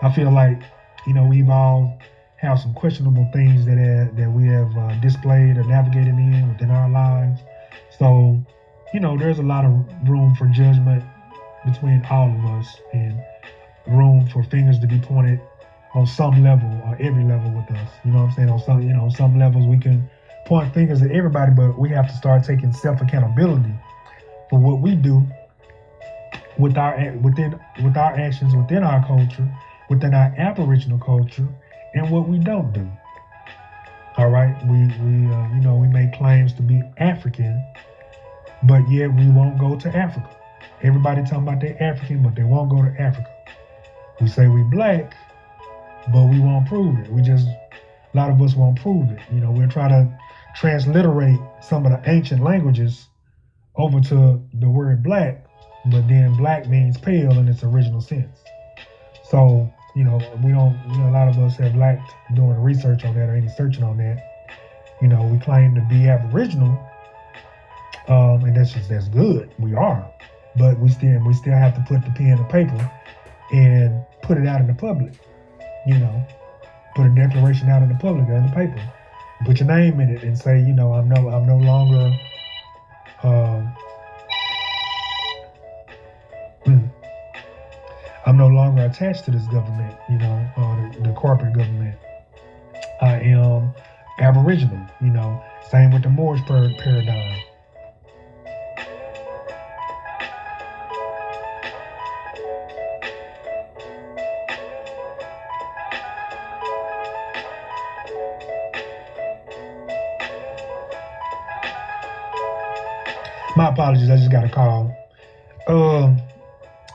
I feel like, we've all have some questionable things that we have displayed or navigated in within our lives. So, there's a lot of room for judgment between all of us, and room for fingers to be pointed on some level or every level with us. You know what I'm saying? On some levels we can point fingers at everybody, but we have to start taking self-accountability for what we do with our actions within our culture, within our Aboriginal culture, and what we don't do. All right, we make claims to be African, but yet we won't go to Africa. Everybody talking about they're African, but they won't go to Africa. We say we black, but we won't prove it. A lot of us won't prove it. We'll try to transliterate some of the ancient languages over to the word black, but then black means pale in its original sense. So, we don't, a lot of us have lacked doing research on that or any searching on that. We claim to be Aboriginal, and that's good. We are, but we still have to put the pen to paper and put it out in the public. Put a declaration out in the public or in the paper. Put your name in it and say, I'm no longer. I'm no longer attached to this government, the corporate government. I am Aboriginal, same with the Moorish Paradigm. My apologies, I just got a call.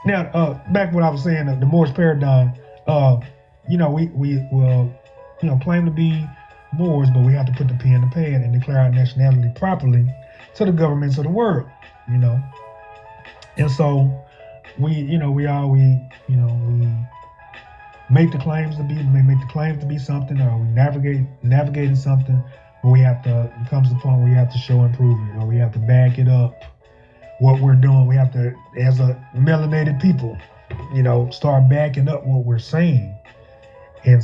Now, back to what I was saying, the Moorish Paradigm, we will, claim to be Moors, but we have to put the pen to pad and declare our nationality properly to the governments of the world, And so we make the claims to be something, or we navigating something, but it comes to the point where we have to show and prove it, or we have to back it up. What we're doing, we have to, as a melanated people, start backing up what we're saying. And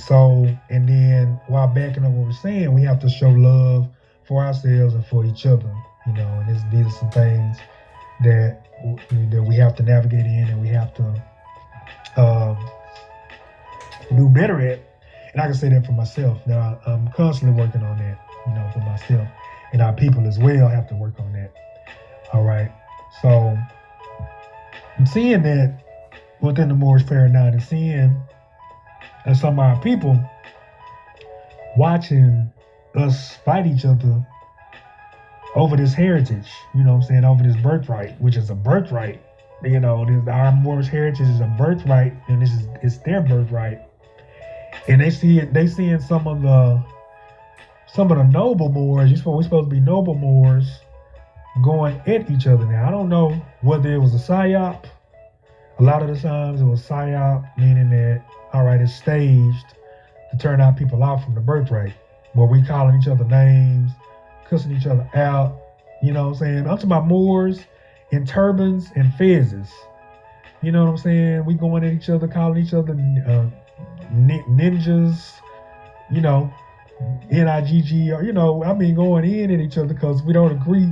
then while backing up what we're saying, we have to show love for ourselves and for each other, and these are some things that we have to navigate in, and we have to do better at. And I can say that for myself. Now, I'm constantly working on that, for myself, and our people as well have to work on that. All right. So I'm seeing that within the Moorish Paradigm, and seeing some of our people watching us fight each other over this heritage, over this birthright, which is a birthright. Our Moorish heritage is a birthright, and it's their birthright. And they seeing some of the noble Moors. We're supposed to be noble Moors going at each other now. I don't know whether it was a psyop. A lot of the times it was psyop, meaning that, all right, it's staged to turn our people out from the birthright, where we calling each other names, cussing each other out. You know what I'm saying? I'm talking about Moors in turbans and fezzes. You know what I'm saying? We going at each other, calling each other ninjas, NIGG, or, going in at each other because we don't agree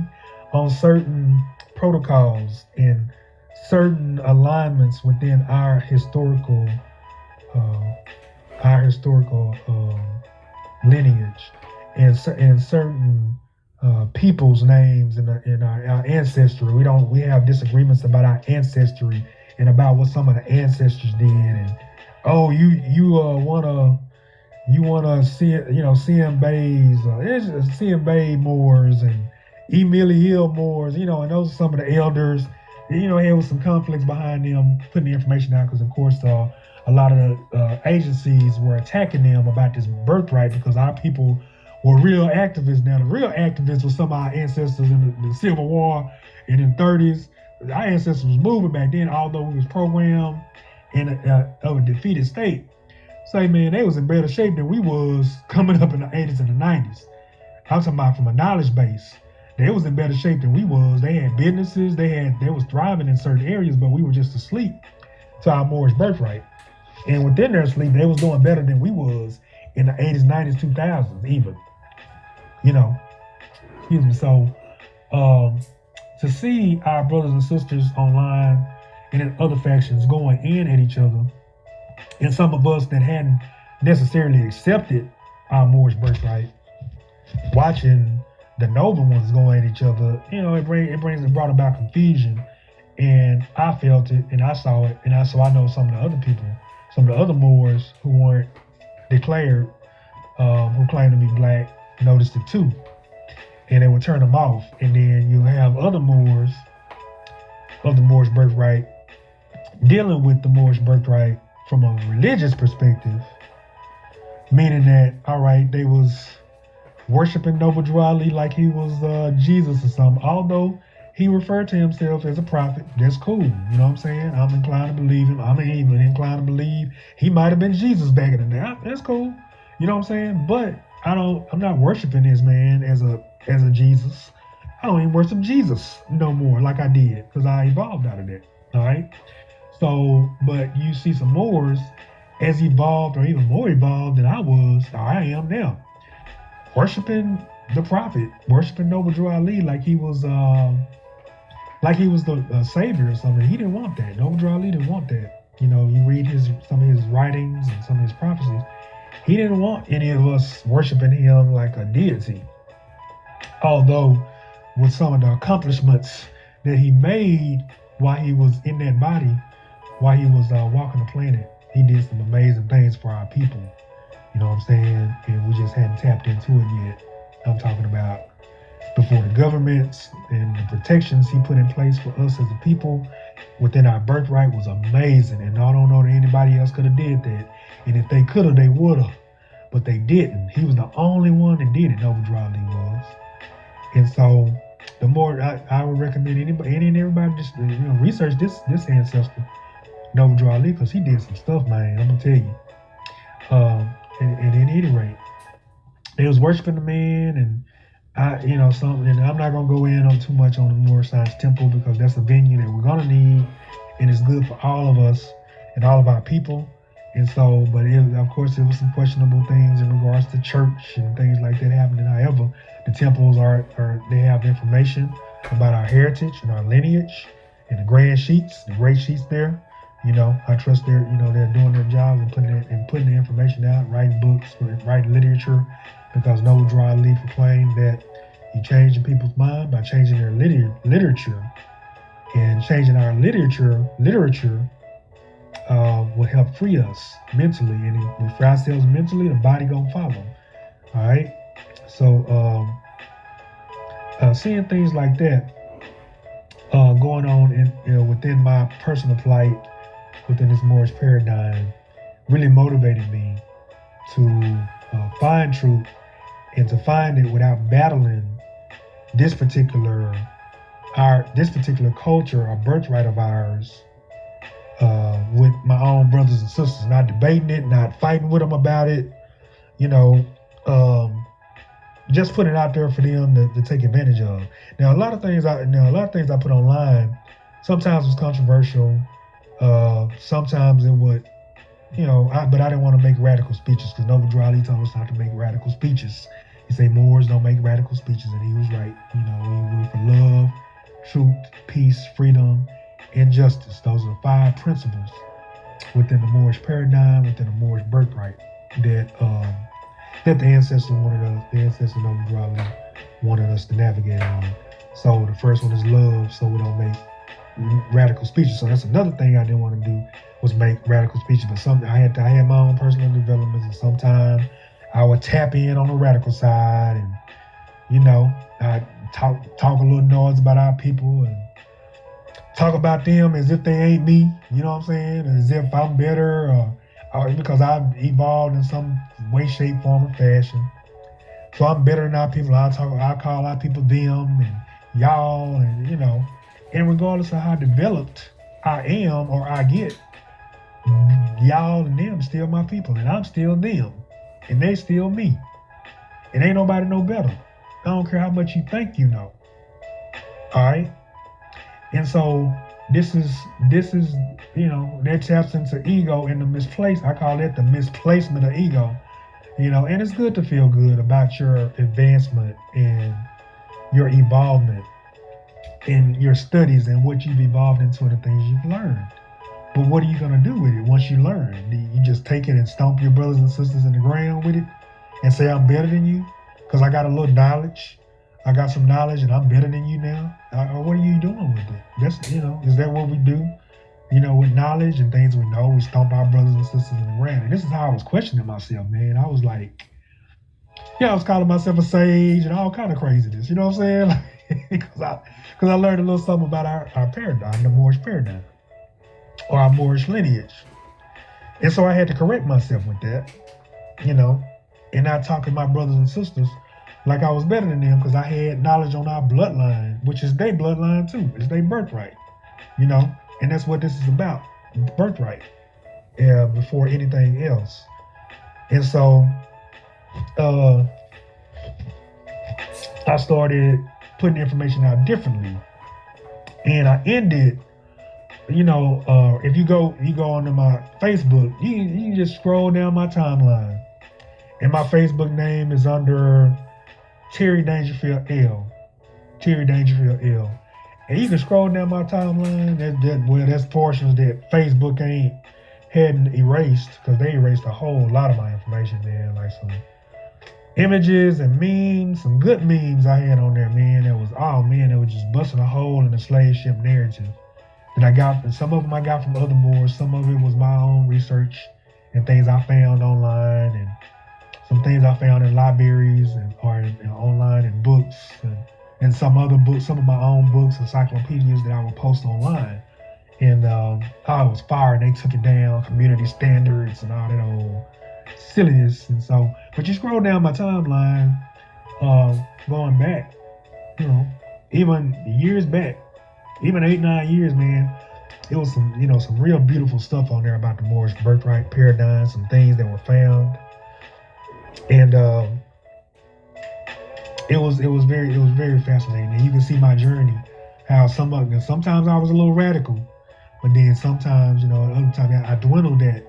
on certain protocols and certain alignments within our historical lineage. in certain people's names in our ancestry. We have disagreements about our ancestry and about what some of the ancestors did. And oh, you wanna see CM Bays, it's CM Bay Moors and Emily Hill Moors, and those are some of the elders. There was some conflicts behind them putting the information out because, of course, a lot of the agencies were attacking them about this birthright because our people were real activists. Now, the real activists were some of our ancestors in the Civil War and in the 30s. Our ancestors was moving back then, although we was programmed in of a defeated state. Say, man, they was in better shape than we was coming up in the 80s and the 90s. I'm talking about from a knowledge base. They was in better shape than we was. They had businesses. They was thriving in certain areas, but we were just asleep to our Moorish birthright. And within their sleep, they was doing better than we was in the 80s, 90s, 2000s, even. You know, excuse me. So, to see our brothers and sisters online and in other factions going in at each other, and some of us that hadn't necessarily accepted our Moorish birthright, watching the noble ones going at each other, it brought about confusion. And I felt it, and I saw it, and I know some of the other people, some of the other Moors who weren't declared, who claimed to be black, noticed it too, and they would turn them off. And then you have other Moors of the Moorish birthright dealing with the Moorish birthright from a religious perspective, meaning that, all right, they was worshiping Noble Drew Ali like he was Jesus or something, although he referred to himself as a prophet. That's cool. You know what I'm saying? I'm inclined to believe him. I'm even inclined to believe he might have been Jesus back in the day. That's cool. You know what I'm saying? But I'm not worshiping this man as a Jesus. I don't even worship Jesus no more like I did because I evolved out of that. All right. So, but you see some Moors as evolved or even more evolved than I was, or I am now, worshiping the prophet, worshiping Noble Drew Ali like he was the savior or something. He didn't want that. Noble Drew Ali didn't want that. You read some of his writings and some of his prophecies. He didn't want any of us worshiping him like a deity. Although, with some of the accomplishments that he made while he was in that body, while he was walking the planet, he did some amazing things for our people. You know what I'm saying? And we just hadn't tapped into it yet. I'm talking about before the governments and the protections he put in place for us as a people within our birthright was amazing. And I don't know that anybody else could have did that. And if they could have, they would have. But they didn't. He was the only one that did it, Noble Drew Ali was. And so the more I would recommend any and everybody just research this ancestor, Noble Drew Ali, because he did some stuff, man. I'm gonna tell you. At any rate, they was worshiping the man, and something. And I'm not gonna go in on too much on the Moorish Science Temple because that's a venue that we're gonna need, and it's good for all of us and all of our people. And so, but of course, there was some questionable things in regards to church and things like that happening. However, the temples they have information about our heritage and our lineage, and the great sheets there. I trust they're doing their job and putting the information out, writing books, writing literature, because Noble Drew Ali proclaimed that you change the people's mind by changing their literature, and changing our literature will help free us mentally, and if we free ourselves mentally, the body gonna follow. All right, so seeing things like that going on within my personal plight, within this Moorish paradigm, really motivated me to find truth and to find it without battling this particular culture or birthright of ours with my own brothers and sisters, not debating it, not fighting with them about it, just putting it out there for them to take advantage of. Now, a lot of things I put online sometimes was controversial. Sometimes it would, but I didn't want to make radical speeches because Noble Drew Ali told us not to make radical speeches. He said Moors don't make radical speeches, and he was right. We for love, truth, peace, freedom, and justice. Those are 5 principles within the Moorish paradigm, within the Moorish birthright that that the ancestors wanted us, the ancestors of brother wanted us to navigate on. So the first one is love, so we don't make radical speeches. So that's another thing I didn't want to do was make radical speeches. But something I had my own personal developments, and sometimes I would tap in on the radical side, and I talk a little noise about our people and talk about them as if they ain't me. You know what I'm saying? As if I'm better, or because I've evolved in some way, shape, form, or fashion. So I'm better than our people. I call our people them and y'all, and regardless of how developed I am or I get, y'all and them still my people, and I'm still them, and they still me. And ain't nobody no better. I don't care how much you think you know. All right. And so this is that taps into ego in the misplaced. I call it the misplacement of ego. And it's good to feel good about your advancement and your evolvement in your studies and what you've evolved into and the things you've learned. But what are you going to do with it once you learn? Do you just take it and stomp your brothers and sisters in the ground with it and say, I'm better than you because I got a little knowledge? I got some knowledge and I'm better than you now? Or what are you doing with it? That's, is that what we do? With knowledge and things we know, we stomp our brothers and sisters in the ground. And this is how I was questioning myself, man. I was like, I was calling myself a sage and all kind of craziness. You know what I'm saying? Because I learned a little something about our paradigm, the Moorish paradigm, or our Moorish lineage. And so I had to correct myself with that, and not talk to my brothers and sisters like I was better than them because I had knowledge on our bloodline, which is their bloodline too. It's their birthright, and that's what this is about, birthright, before anything else. And so I started putting information out differently, and I ended. If you go onto my Facebook, you can just scroll down my timeline, and my Facebook name is under Terry Dangerfield L. Terry Dangerfield L. And you can scroll down my timeline. That's portions that Facebook hadn't erased because they erased a whole lot of my information, man. Like some images and memes, some good memes I had on there, man. That was just busting a hole in the slave ship narrative that I got. And some of them I got from other boards. Some of it was my own research and things I found online, and some things I found in libraries or online in books, and some other books, some of my own books, encyclopedias that I would post online. And it was fire, and they took it down, community standards and all that old silliness. And so, but you scroll down my timeline, going back, even years back, even 8-9 years, man, it was some real beautiful stuff on there about the Moorish birthright paradigm, some things that were found. And it was very fascinating. And you can see my journey, how sometimes I was a little radical, but then sometimes, other times I dwindled that.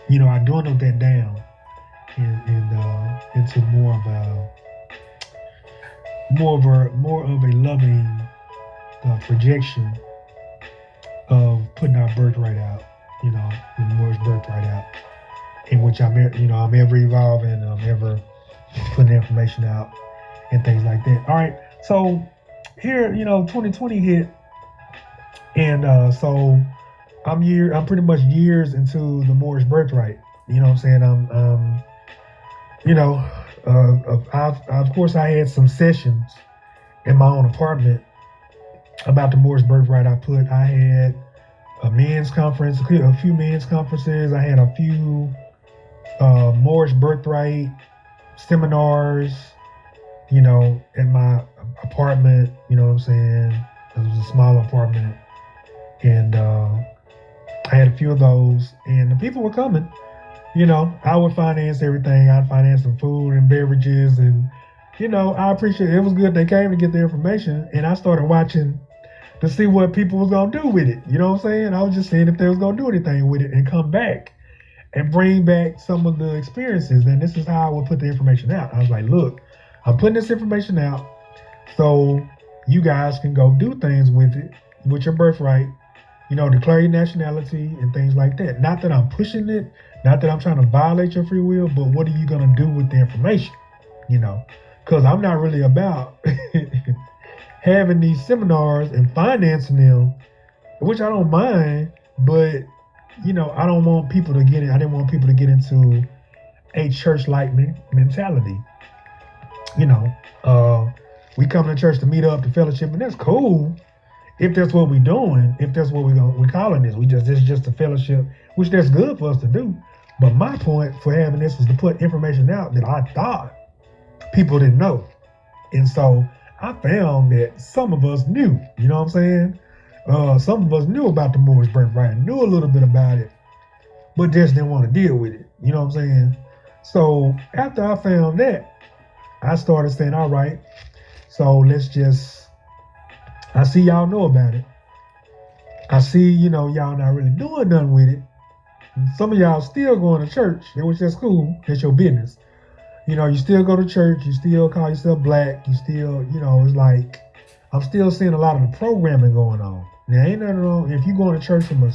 I dwindled that down and into more of a loving projection of putting our birthright out, the Moorish birthright out, in which I'm ever evolving, I'm ever putting information out and things like that. All right, so here, 2020 hit, and so I'm pretty much years into the Moorish birthright. You know what I'm saying? Of course I had some sessions in my own apartment about the Moorish birthright. I had a men's conference, a few men's conferences. I had a few Moorish birthright seminars, in my apartment. You know what I'm saying? It was a small apartment, and I had a few of those, and the people were coming. I would finance everything. I'd finance some food and beverages, and I appreciate it. It was good. They came to get the information, and I started watching to see what people was gonna do with it. You know what I'm saying? I was just seeing if they was gonna do anything with it and come back and bring back some of the experiences. And this is how I would put the information out. I was like, look, I'm putting this information out so you guys can go do things with it, with your birthright, declare your nationality and things like that. Not that I'm pushing it, not that I'm trying to violate your free will, but what are you going to do with the information? Because I'm not really about having these seminars and financing them, which I don't mind, but I don't want people to get in. I didn't want people to get into a church-like mentality. You know, we come to church to meet up, to fellowship, and that's cool if that's what we're doing. If that's what we're calling this, this is just a fellowship, which that's good for us to do. But my point for having this was to put information out that I thought people didn't know, and so I found that some of us knew. You know what I'm saying? Some of us knew about the Moorish birthright, knew a little bit about it, but just didn't want to deal with it. You know what I'm saying? So after I found that, I started saying, all right, so I see y'all know about it. I see, y'all not really doing nothing with it. Some of y'all still going to church, which is cool. That's your business. You still go to church. You still call yourself black. You still, it's like, I'm still seeing a lot of the programming going on. Now, ain't nothing wrong if you going to church from a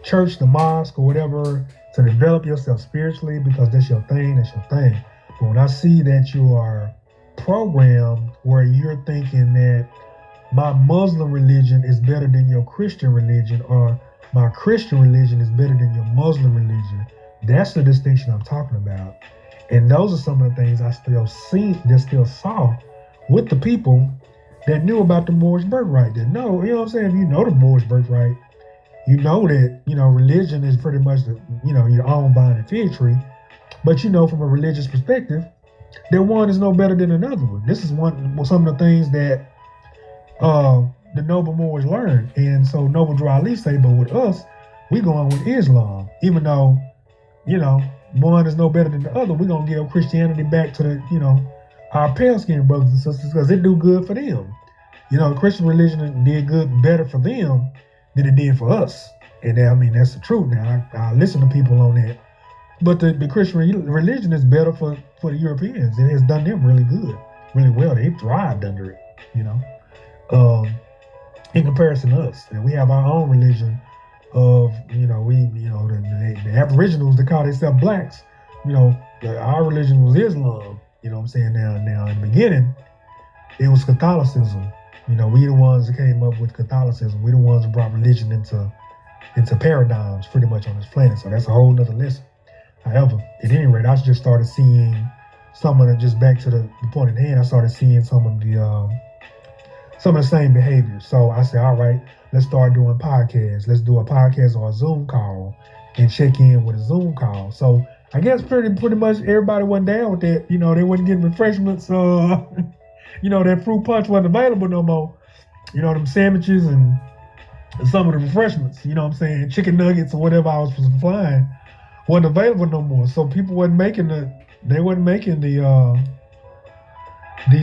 church, the mosque, or whatever, to develop yourself spiritually, because that's your thing, But when I see that you are programmed where you're thinking that my Muslim religion is better than your Christian religion, or my Christian religion is better than your Muslim religion, that's the distinction I'm talking about. And those are some of the things I still saw with the people that knew about the Moorish birthright. That know, you know what I'm saying? If you know the Moorish birthright, you know that, religion is pretty much your own vine and fig tree. But from a religious perspective, that one is no better than another one. This is some of the things that the Noble Moors learned. And so Noble Drew Ali say, but with us, we going with Islam. Even though, one is no better than the other, we're going to give Christianity back to the, our pale skinned brothers and sisters, because it do good for them. The Christian religion did better for them than it did for us. And that's the truth. Now, I listen to people on that. But the Christian religion is better for the Europeans. It has done them really good, really well. They thrived under it, in comparison to us. And we have our own religion of, the Aboriginals, they call themselves blacks. Our religion was Islam. You know what I'm saying? Now in the beginning, it was Catholicism. We the ones that came up with Catholicism. We the ones that brought religion into paradigms pretty much on this planet. So that's a whole nother lesson. However, at any rate, I just started seeing some of the, just back to the point at hand, I started seeing some of the same behaviors. So I said, all right, let's start doing podcasts. Let's do a podcast or a Zoom call and check in with a Zoom call. So I guess pretty much everybody went down with that. They wasn't getting refreshments. That fruit punch wasn't available no more. Them sandwiches and some of the refreshments, chicken nuggets or whatever I was flying wasn't available no more. So people wasn't making the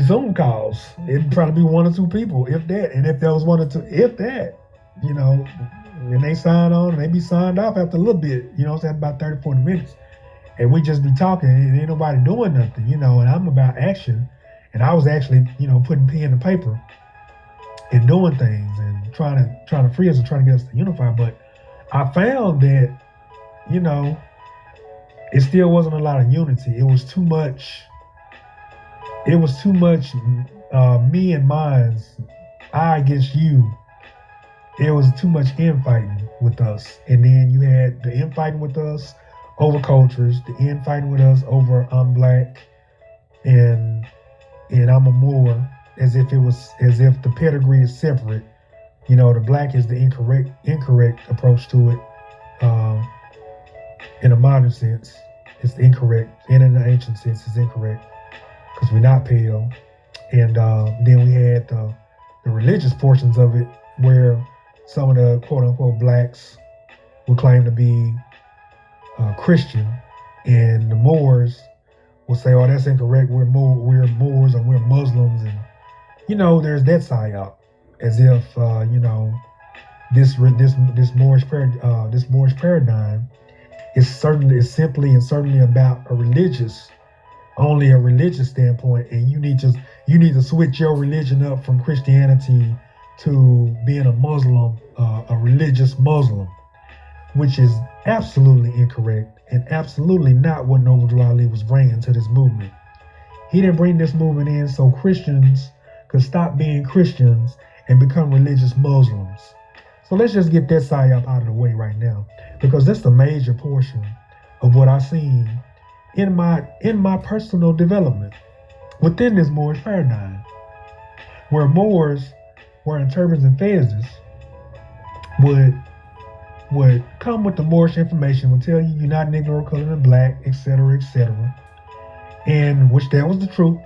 Zoom calls. It'd probably be one or two people, if that. And if there was one or two, if that, and they sign on and they be signed off after a little bit, about 30, 40 minutes. And we just be talking and ain't nobody doing nothing, and I'm about action. And I was actually, putting pen to paper and doing things and trying to free us and trying to get us to unify. But I found that, it still wasn't a lot of unity. It was too much. Me and mine's, I against you. It was too much infighting with us. And then you had the infighting with us over cultures, the infighting with us over I'm black and I'm a Moor, as if the pedigree is separate. The black is the incorrect approach to it. In a modern sense, it's incorrect. And in the ancient sense, it's incorrect, because we're not pale. And then we had the religious portions of it, where some of the quote-unquote blacks would claim to be Christian, and the Moors will say, "Oh, that's incorrect. We're Moors or we're Muslims," and there's that psyop, as if this Moorish paradigm is simply and certainly about only a religious standpoint, and you need to switch your religion up from Christianity to being a Muslim, a religious Muslim, which is absolutely incorrect and absolutely not what Noble Drew Ali was bringing to this movement. He didn't bring this movement in so Christians could stop being Christians and become religious Muslims. So let's just get that psyop out of the way right now, because that's the major portion of what I've seen in my personal development within this Moorish paradigm, where Moors wearing turbans and fezzes would come with the Moorish information, would tell you you're not Negro, colored, and black, etc., and which that was the truth.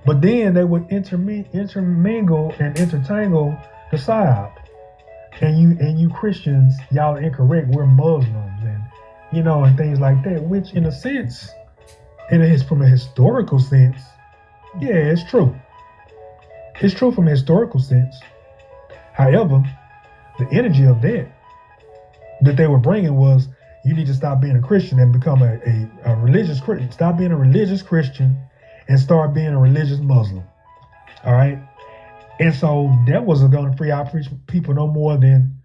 But then they would intermingle and intertangle the psyop. And you Christians, y'all are incorrect. We're Muslims, and things like that. Which, in a sense, from a historical sense, yeah, it's true. It's true from a historical sense. However, the energy of that they were bringing was, you need to stop being a Christian and become a religious Christian. Stop being a religious Christian and start being a religious Muslim. All right. And so that wasn't going to free our people no more than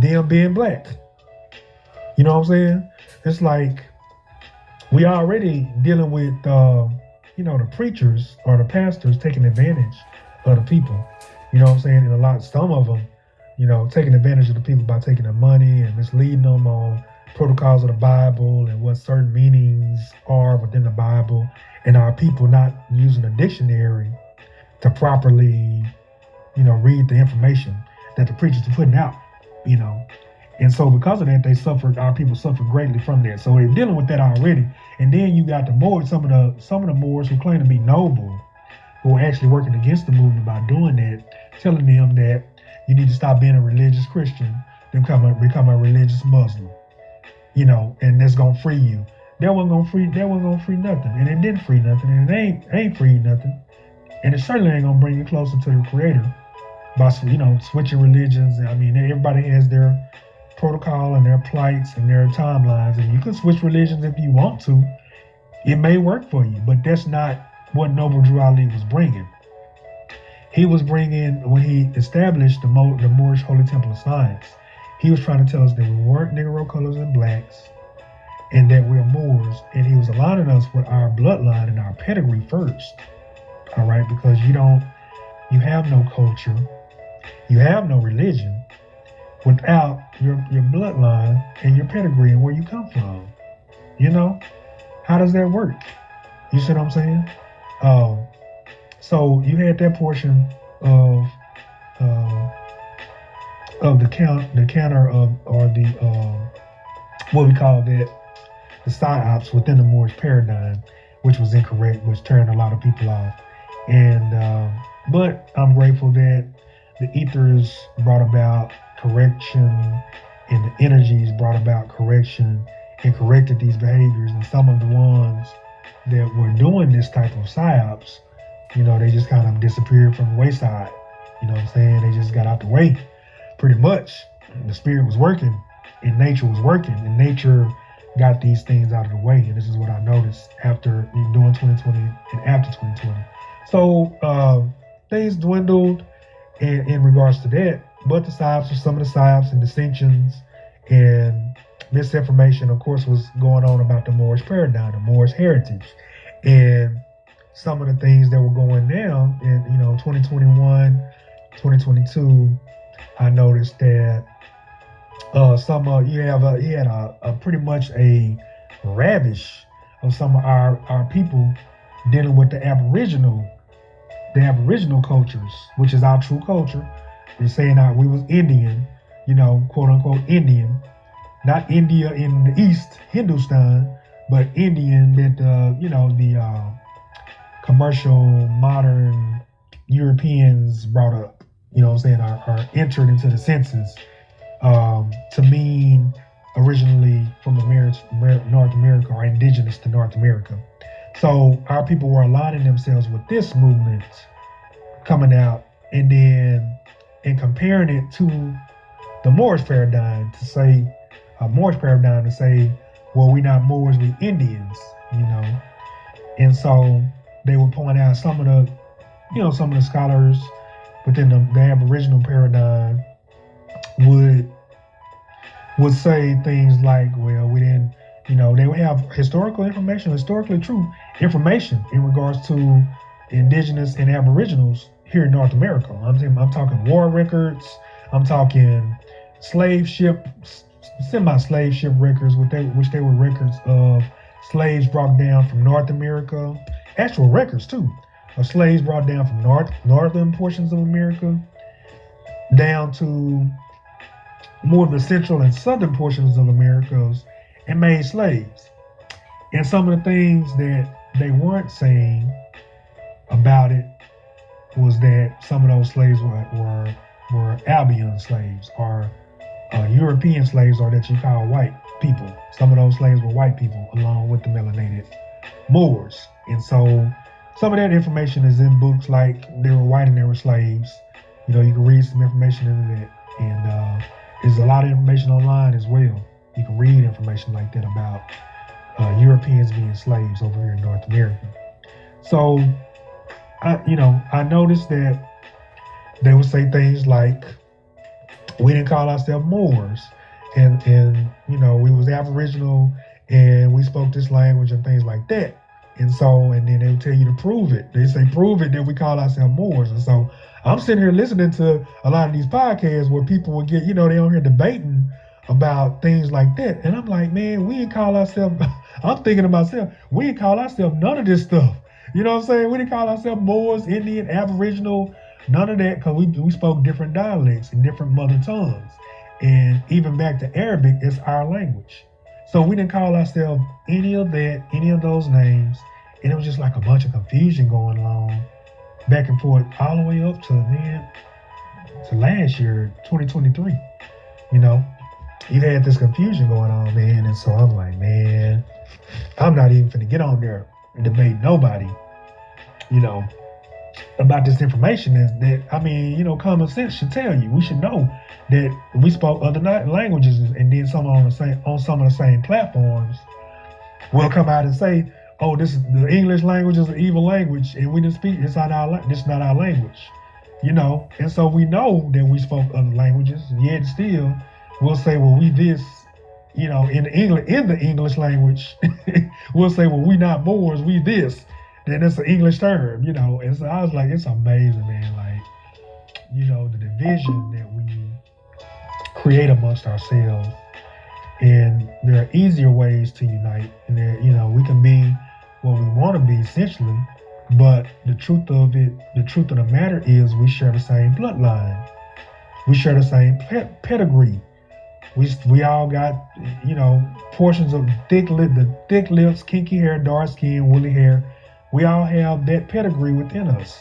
them being black. You know what I'm saying? It's like we already dealing with, the preachers or the pastors taking advantage of the people. You know what I'm saying? And some of them, taking advantage of the people by taking their money and misleading them on protocols of the Bible and what certain meanings are within the Bible, and our people not using a dictionary to properly read the information that the preachers are putting out, And so because of that, our people suffered greatly from that. So they're dealing with that already. And then you got the Moors, some of the Moors who claim to be noble, who are actually working against the movement by doing that, telling them that you need to stop being a religious Christian, then become a religious Muslim, and that's gonna free you. That wasn't gonna free nothing. And it didn't free nothing, and it ain't free nothing. And it certainly ain't gonna bring you closer to the Creator by switching religions. I mean, everybody has their protocol and their plights and their timelines, and you can switch religions if you want to. It may work for you, but that's not what Noble Drew Ali was bringing. He was bringing, when he established the Moorish Holy Temple of Science, he was trying to tell us that we weren't Negro, colors, and blacks, and that we're Moors, and he was aligning us with our bloodline and our pedigree first. All right, because you have no culture, you have no religion without your bloodline and your pedigree and where you come from. How does that work? You see what I'm saying? So you had that portion of the counter of, or the what we call that, the psyops within the Moorish paradigm, which was incorrect, which turned a lot of people off. And but I'm grateful that the ethers brought about correction, and the energies brought about correction and corrected these behaviors. And some of the ones that were doing this type of psyops, they just kind of disappeared from the wayside. You know what I'm saying? They just got out the way, pretty much. The spirit was working, and nature was working, and nature got these things out of the way. And this is what I noticed after doing 2020 and after 2020. So things dwindled in regards to that, but the psyops were some of the psyops and dissensions and misinformation, of course, was going on about the Moorish paradigm, the Moorish heritage, and some of the things that were going down in 2021, 2022. I noticed that he had a pretty much a ravish of some of our people dealing with the aboriginal cultures, which is our true culture. They're saying that we was Indian, quote unquote Indian, not India in the East, Hindustan, but Indian that the commercial modern Europeans brought up, are entered into the census to mean originally from North America, or indigenous to North America. So our people were aligning themselves with this movement coming out, and then comparing it to the Moorish paradigm to say, well, we not Moors, we Indians, And so they would point out some of the scholars within the Aboriginal paradigm would say things like, well, we didn't, they would have historical information, historically true information in regards to indigenous and aboriginals here in North America. I'm talking war records. I'm talking slave ship, semi-slave ship records, which they were records of slaves brought down from North America. Actual records too of slaves brought down from northern portions of America down to more of the central and southern portions of Americas and made slaves. And some of the things that they weren't saying about it was that some of those slaves were Albion slaves or European slaves, or that you call white people. Some of those slaves were white people along with the melanated Moors. And so some of that information is in books like They Were White and They Were Slaves. You can read some information into that. And there's a lot of information online as well. You can read information like that about Europeans being slaves over here in North America. So, I noticed that they would say things like, we didn't call ourselves Moors, and we was Aboriginal, and we spoke this language and things like that. And then they would tell you to prove it. They say, prove it that we call ourselves Moors. And so I'm sitting here listening to a lot of these podcasts where people will get, they on here debating about things like that. And I'm like, man, we didn't call ourselves, I'm thinking to myself, we didn't call ourselves none of this stuff. You know what I'm saying? We didn't call ourselves Moors, Indian, Aboriginal, none of that, because we spoke different dialects and different mother tongues. And even back to Arabic, it's our language. So we didn't call ourselves any of those names. And it was just like a bunch of confusion going on back and forth all the way up to last year, 2023. You had this confusion going on, man. And so I'm like, man, I'm not even finna get on there and debate nobody, about this information that common sense should tell you. We should know that we spoke other languages, and then someone on some of the same platforms will come out and say, oh, this is the English language is an evil language, and we didn't speak. This is not our language, And so we know that we spoke other languages, and yet still we'll say, well, we this, in the English language, we'll say, well, we not Moors, we this. Then it's an English term, And so I was like, it's amazing, man. Like, the division that we create amongst ourselves. And there are easier ways to unite, and there, we can be what we want to be essentially, but the truth of the matter is we share the same bloodline. We share the same pedigree. We all got, portions of the thick lips, kinky hair, dark skin, woolly hair. We all have that pedigree within us,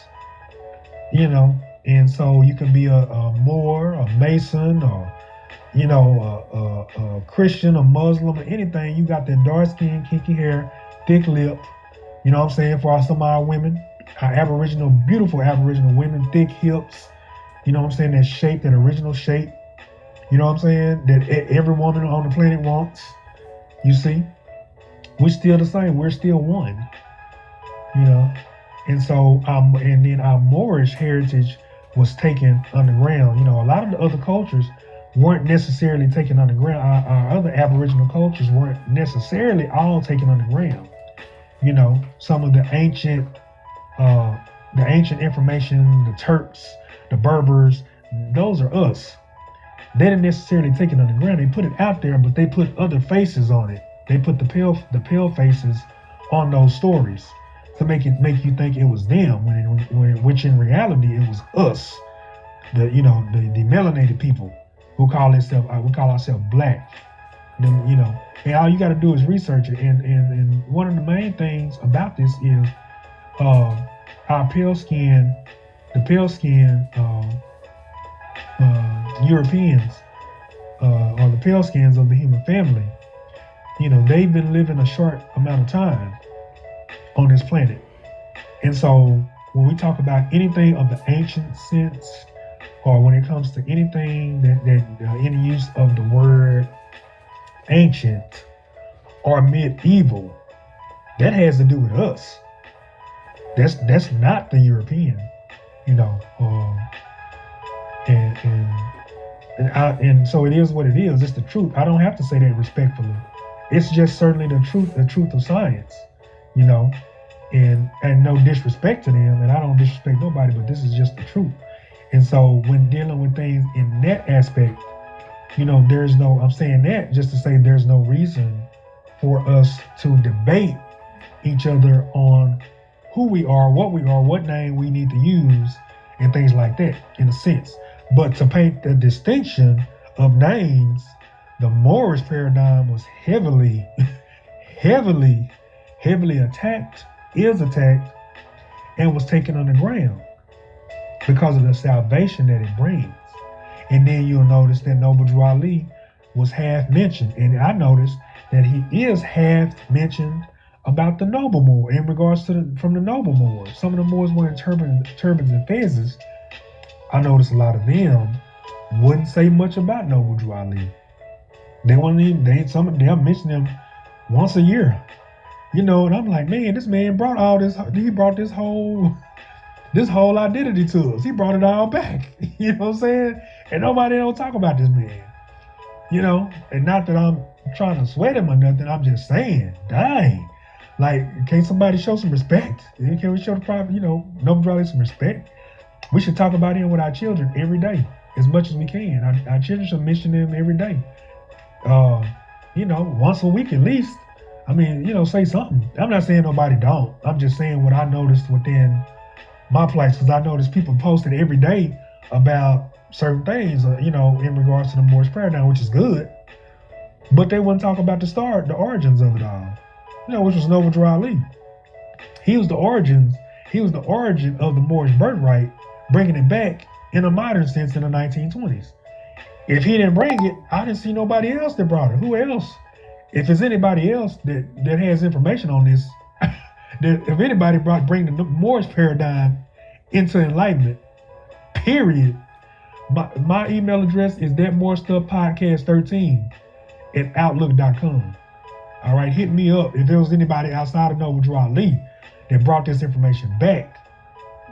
and so you can be a Moor, a Mason, or a Christian, a Muslim, or anything. You got that dark skin, kinky hair, thick lip. You know what I'm saying? For some of our women, our beautiful Aboriginal women, thick hips. You know what I'm saying? That shape, that original shape. You know what I'm saying? That every woman on the planet wants. You see? We're still the same. We're still one. And so, and then our Moorish heritage was taken underground. A lot of the other cultures weren't necessarily taken underground. Our other Aboriginal cultures weren't necessarily all taken underground. Some of the ancient information, the Turks, the Berbers, those are us. They didn't necessarily take it underground. They put it out there, but they put other faces on it. They put the pale faces on those stories to make you think it was them, which in reality it was us, the melanated people who call ourselves black. And all you got to do is research it. And one of the main things about this is our pale skin Europeans, or the pale skins of the human family. They've been living a short amount of time on this planet. And so when we talk about anything of the ancient sense, or when it comes to anything that any use of the word ancient or medieval, that has to do with us. That's not the European, And so it is what it is. It's the truth. I don't have to say that respectfully. It's just certainly the truth of science, you know, and no disrespect to them, and I don't disrespect nobody, but this is just the truth. And so when dealing with things in that aspect, you know, I'm saying that just to say there's no reason for us to debate each other on who we are, what name we need to use, and things like that, in a sense. But to paint the distinction of names, the Moorish paradigm was heavily, heavily, heavily attacked, is attacked, and was taken on the ground because of the salvation that it brings. And then you'll notice that Noble Drew Ali was half mentioned. And I noticed that he is half mentioned about the noble Moor in regards to from the noble Moors. Some of the Moors wearing turbans and fezzes. I noticed a lot of them wouldn't say much about Noble Drew Ali. They wouldn't even, some of them mention him once a year. You know, and I'm like, man, this man brought all this, he brought this whole identity to us. He brought it all back. You know what I'm saying? And nobody don't talk about this man. You know, and not that I'm trying to sweat him or nothing. I'm just saying, dang. Like, can somebody show some respect? Can we show the prophet, you know, Noble Drew Ali some respect? We should talk about him with our children every day, as much as we can. Our children should mention him every day. You know, once a week at least. I mean, you know, say something. I'm not saying nobody don't. I'm just saying what I noticed within my place, because I noticed people posted every day about certain things, you know, in regards to the Moorish Paradigm, which is good. But they wouldn't talk about the origins of it all. You know, which was Noble Drew Ali. He was the origin of the Moorish birthright, bringing it back in a modern sense in the 1920s. If he didn't bring it, I didn't see nobody else that brought it. Who else? If there's anybody else that has information on this, if anybody bring the Moorish paradigm into enlightenment, period. My email address is thatmorestuffpodcast13@outlook.com. All right, hit me up if there was anybody outside of Noble Drew Ali that brought this information back,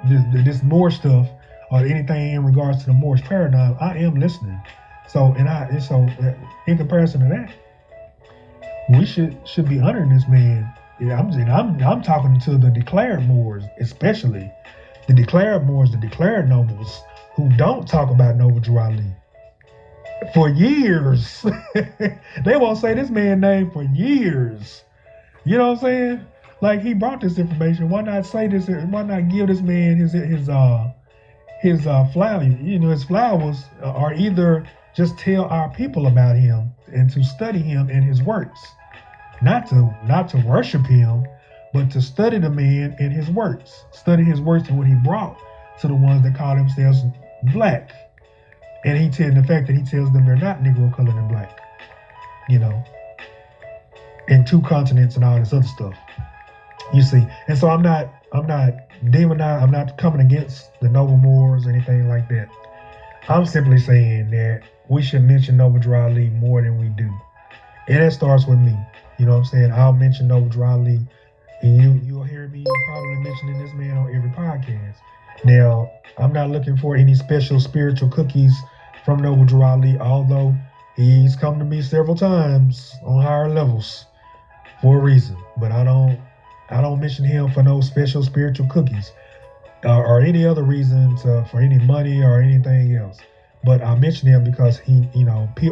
this more stuff or anything in regards to the Moorish paradigm. I am listening. So in comparison to that, we should be honoring this man. Yeah, I'm talking to the declared Moors, especially the declared Moors, the declared nobles who don't talk about Noble Drew Ali for years. They won't say this man's name for years. You know what I'm saying? Like, he brought this information. Why not say this? Why not give this man his flower? You know, his flowers, or either just tell our people about him and to study him and his works. Not to worship him, but to study the man and his works. Study his works and what he brought to the ones that call themselves black. And the fact that he tells them they're not Negro, colored, and black. You know, and 2 continents and all this other stuff. You see, and so I'm not demonizing, I'm not coming against the Noble Moors or anything like that. I'm simply saying that we should mention Noble Drew Ali more than we do. And that starts with me. You know what I'm saying? I'll mention Noble Drew Ali, and you'll hear me probably mentioning this man on every podcast. Now, I'm not looking for any special spiritual cookies from Noble Drew Ali, although he's come to me several times on higher levels for a reason. But I don't mention him for no special spiritual cookies or any other reason for any money or anything else. But I mention him because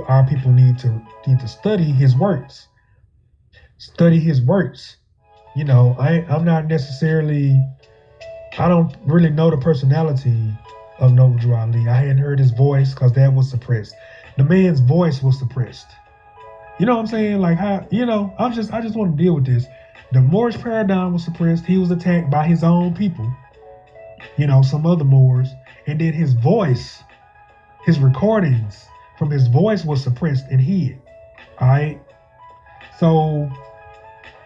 our people need to study his works. Study his works. You know, I'm not necessarily, I don't really know the personality of Noble Drew Ali. I hadn't heard his voice because that was suppressed. The man's voice was suppressed. You know what I'm saying? Like, how, you know, I just want to deal with this. The Moorish paradigm was suppressed. He was attacked by his own people, you know, some other Moors. And then his voice, his recordings from his voice was suppressed and hid. All right. So,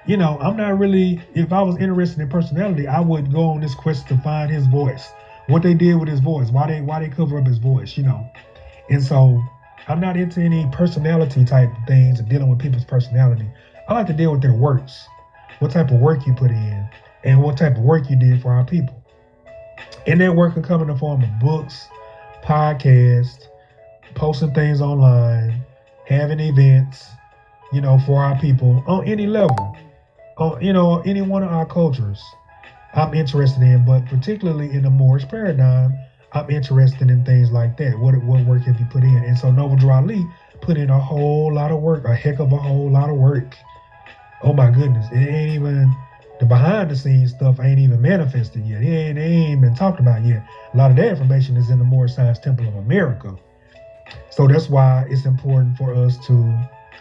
you know, I'm not really, if I was interested in personality, I would go on this quest to find his voice, what they did with his voice, why they cover up his voice, you know. And so I'm not into any personality type things and dealing with people's personality. I like to deal with their works, what type of work you put in and what type of work you did for our people. And that work could come in the form of books, podcasts, posting things online, having events, for our people on any level, on any one of our cultures. I'm interested in, but particularly in the Moorish paradigm, I'm interested in things like that. What work have you put in? And so Noble Drew Ali put in a whole lot of work, a heck of a whole lot of work. Oh my goodness, it ain't even the behind the scenes stuff ain't even manifested yet. It ain't been talked about yet. A lot of that information is in the Moorish Science Temple of America. So that's why it's important for us to,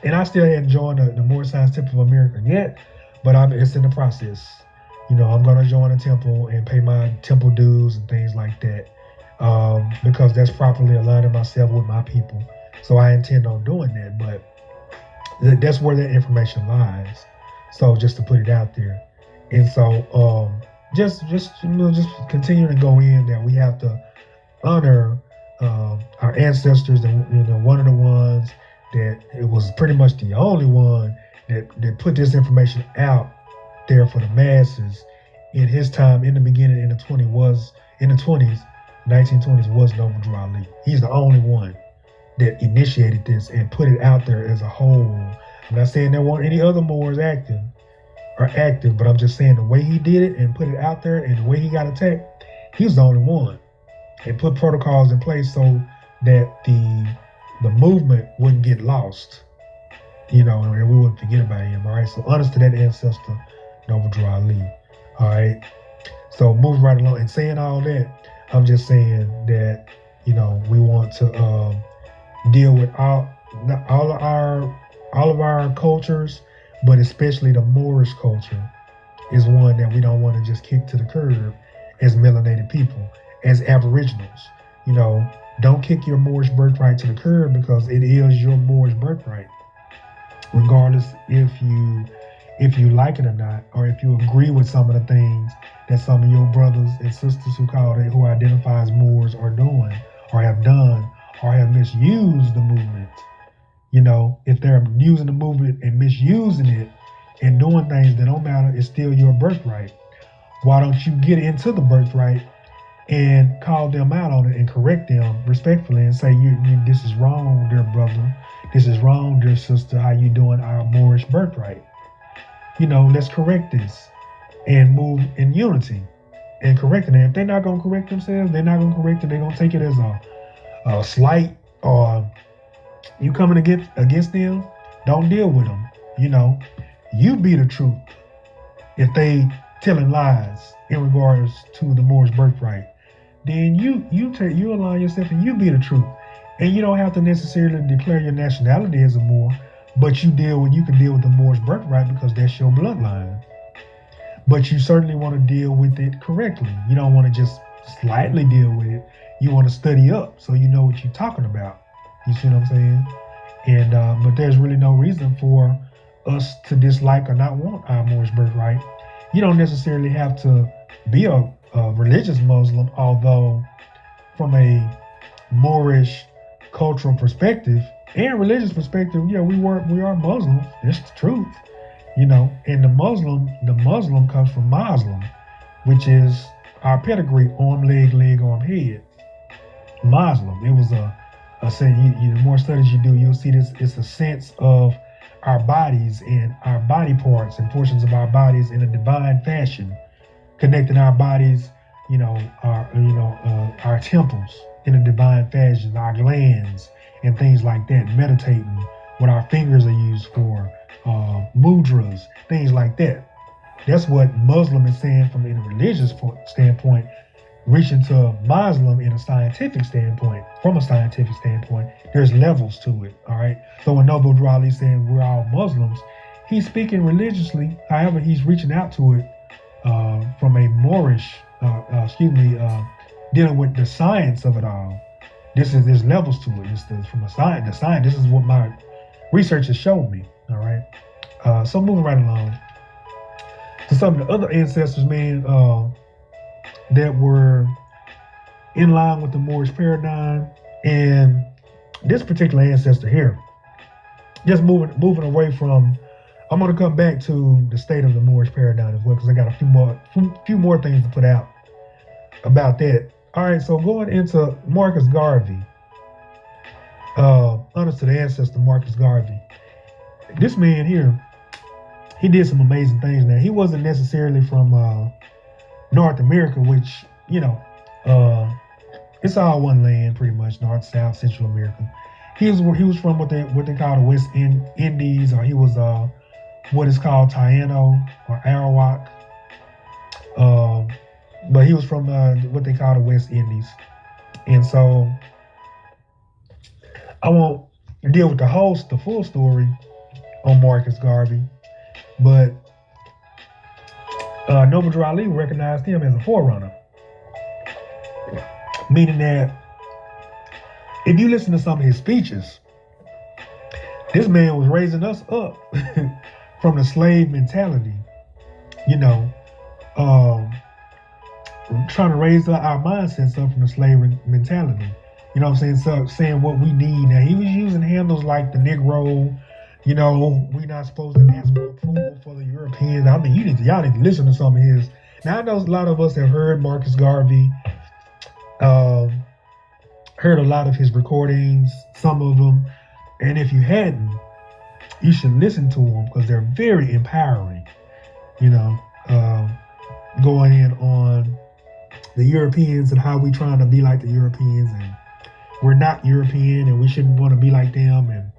and I still haven't joined the Moorish Science Temple of America yet, but it's in the process. I'm going to join a temple and pay my temple dues and things like that, because that's properly aligning myself with my people. So I intend on doing that, but that's where that information lies. So just to put it out there, and so just continuing to go in that we have to honor our ancestors, and one of the ones that it was pretty much the only one that put this information out there for the masses in his time in the beginning in the 1920s was Noble Drew Ali. He's the only one that initiated this and put it out there as a whole. I'm not saying there weren't any other Moors active, but I'm just saying the way he did it and put it out there and the way he got attacked, he was the only one, and put protocols in place so that the movement wouldn't get lost, and we wouldn't forget about him. All right, so honest to that ancestor, Noble Drew Ali. All right, so moving right along and saying all that, I'm just saying that we want to deal with all of our cultures, but especially the Moorish culture is one that we don't want to just kick to the curb as melanated people, as Aboriginals. Don't kick your Moorish birthright to the curb, because it is your Moorish birthright, regardless if you like it or not, or if you agree with some of the things that some of your brothers and sisters who identify as Moors are doing, or have done, or have misused the movement. If they're using the movement and misusing it and doing things that don't matter, it's still your birthright. Why don't you get into the birthright and call them out on it and correct them respectfully and say, this is wrong, dear brother. This is wrong, dear sister. How you doing our Moorish birthright? Let's correct this and move in unity and correcting it. If they're not going to correct themselves, they're not going to correct it. They're going to take it as a slight, or you coming against them. Don't deal with them. You be the truth. If they telling lies in regards to the Moorish birthright, then you align yourself and you be the truth. And you don't have to necessarily declare your nationality as a Moor, but you can deal with the Moorish birthright because that's your bloodline. But you certainly want to deal with it correctly. You don't want to just slightly deal with it. You want to study up so you know what you're talking about. You see what I'm saying? And but there's really no reason for us to dislike or not want our Moorish birthright. You don't necessarily have to be a religious Muslim, although from a Moorish cultural perspective and religious perspective, yeah, we are Muslims. It's the truth, And the Muslim comes from Muslim, which is our pedigree: arm, leg, arm, head. Muslim. It was the more studies you do, you'll see this. It's a sense of our bodies and our body parts and portions of our bodies in a divine fashion, connecting our bodies, our temples in a divine fashion, our glands and things like that, meditating, what our fingers are used for, mudras, things like that. That's what Muslim is saying from a religious standpoint, reaching to Muslim in a scientific standpoint. From a scientific standpoint, there's levels to it, all right? So when Noble Drew Ali is saying we're all Muslims, he's speaking religiously. However, he's reaching out to it from a Moorish, dealing with the science of it all. There's levels to it. From the science. This is what my research has showed me. All right. So moving right along to some of the other ancestors, man, that were in line with the Moorish paradigm, and this particular ancestor here. Just moving away from. I'm going to come back to the state of the Moorish paradigm as well, because I got a few more things to put out about that. All right, so going into Marcus Garvey. Honest to the ancestor Marcus Garvey. This man here, he did some amazing things. Now he wasn't necessarily from North America, which you know, uh, it's all one land pretty much, North, South, Central America. He was from what they call the West Indies, or he was what is called Taino or Arawak. Um, but he was from what they call the West Indies, and so I won't deal with the full story on Marcus Garvey, but Noble Drew Ali recognized him as a forerunner, meaning that if you listen to some of his speeches, this man was raising us up from the slave mentality, you know, um, trying to raise our mindsets up from the slave mentality. You know what I'm saying? So saying what we need. Now he was using handles like the Negro. You know, we're not supposed to ask for approval for the Europeans. I mean, y'all need to listen to some of his. Now I know a lot of us have heard Marcus Garvey, heard a lot of his recordings, some of them, and if you hadn't, you should listen to them because they're very empowering. You know, going in on the Europeans and how we trying to be like the Europeans, and we're not European and we shouldn't want to be like them, and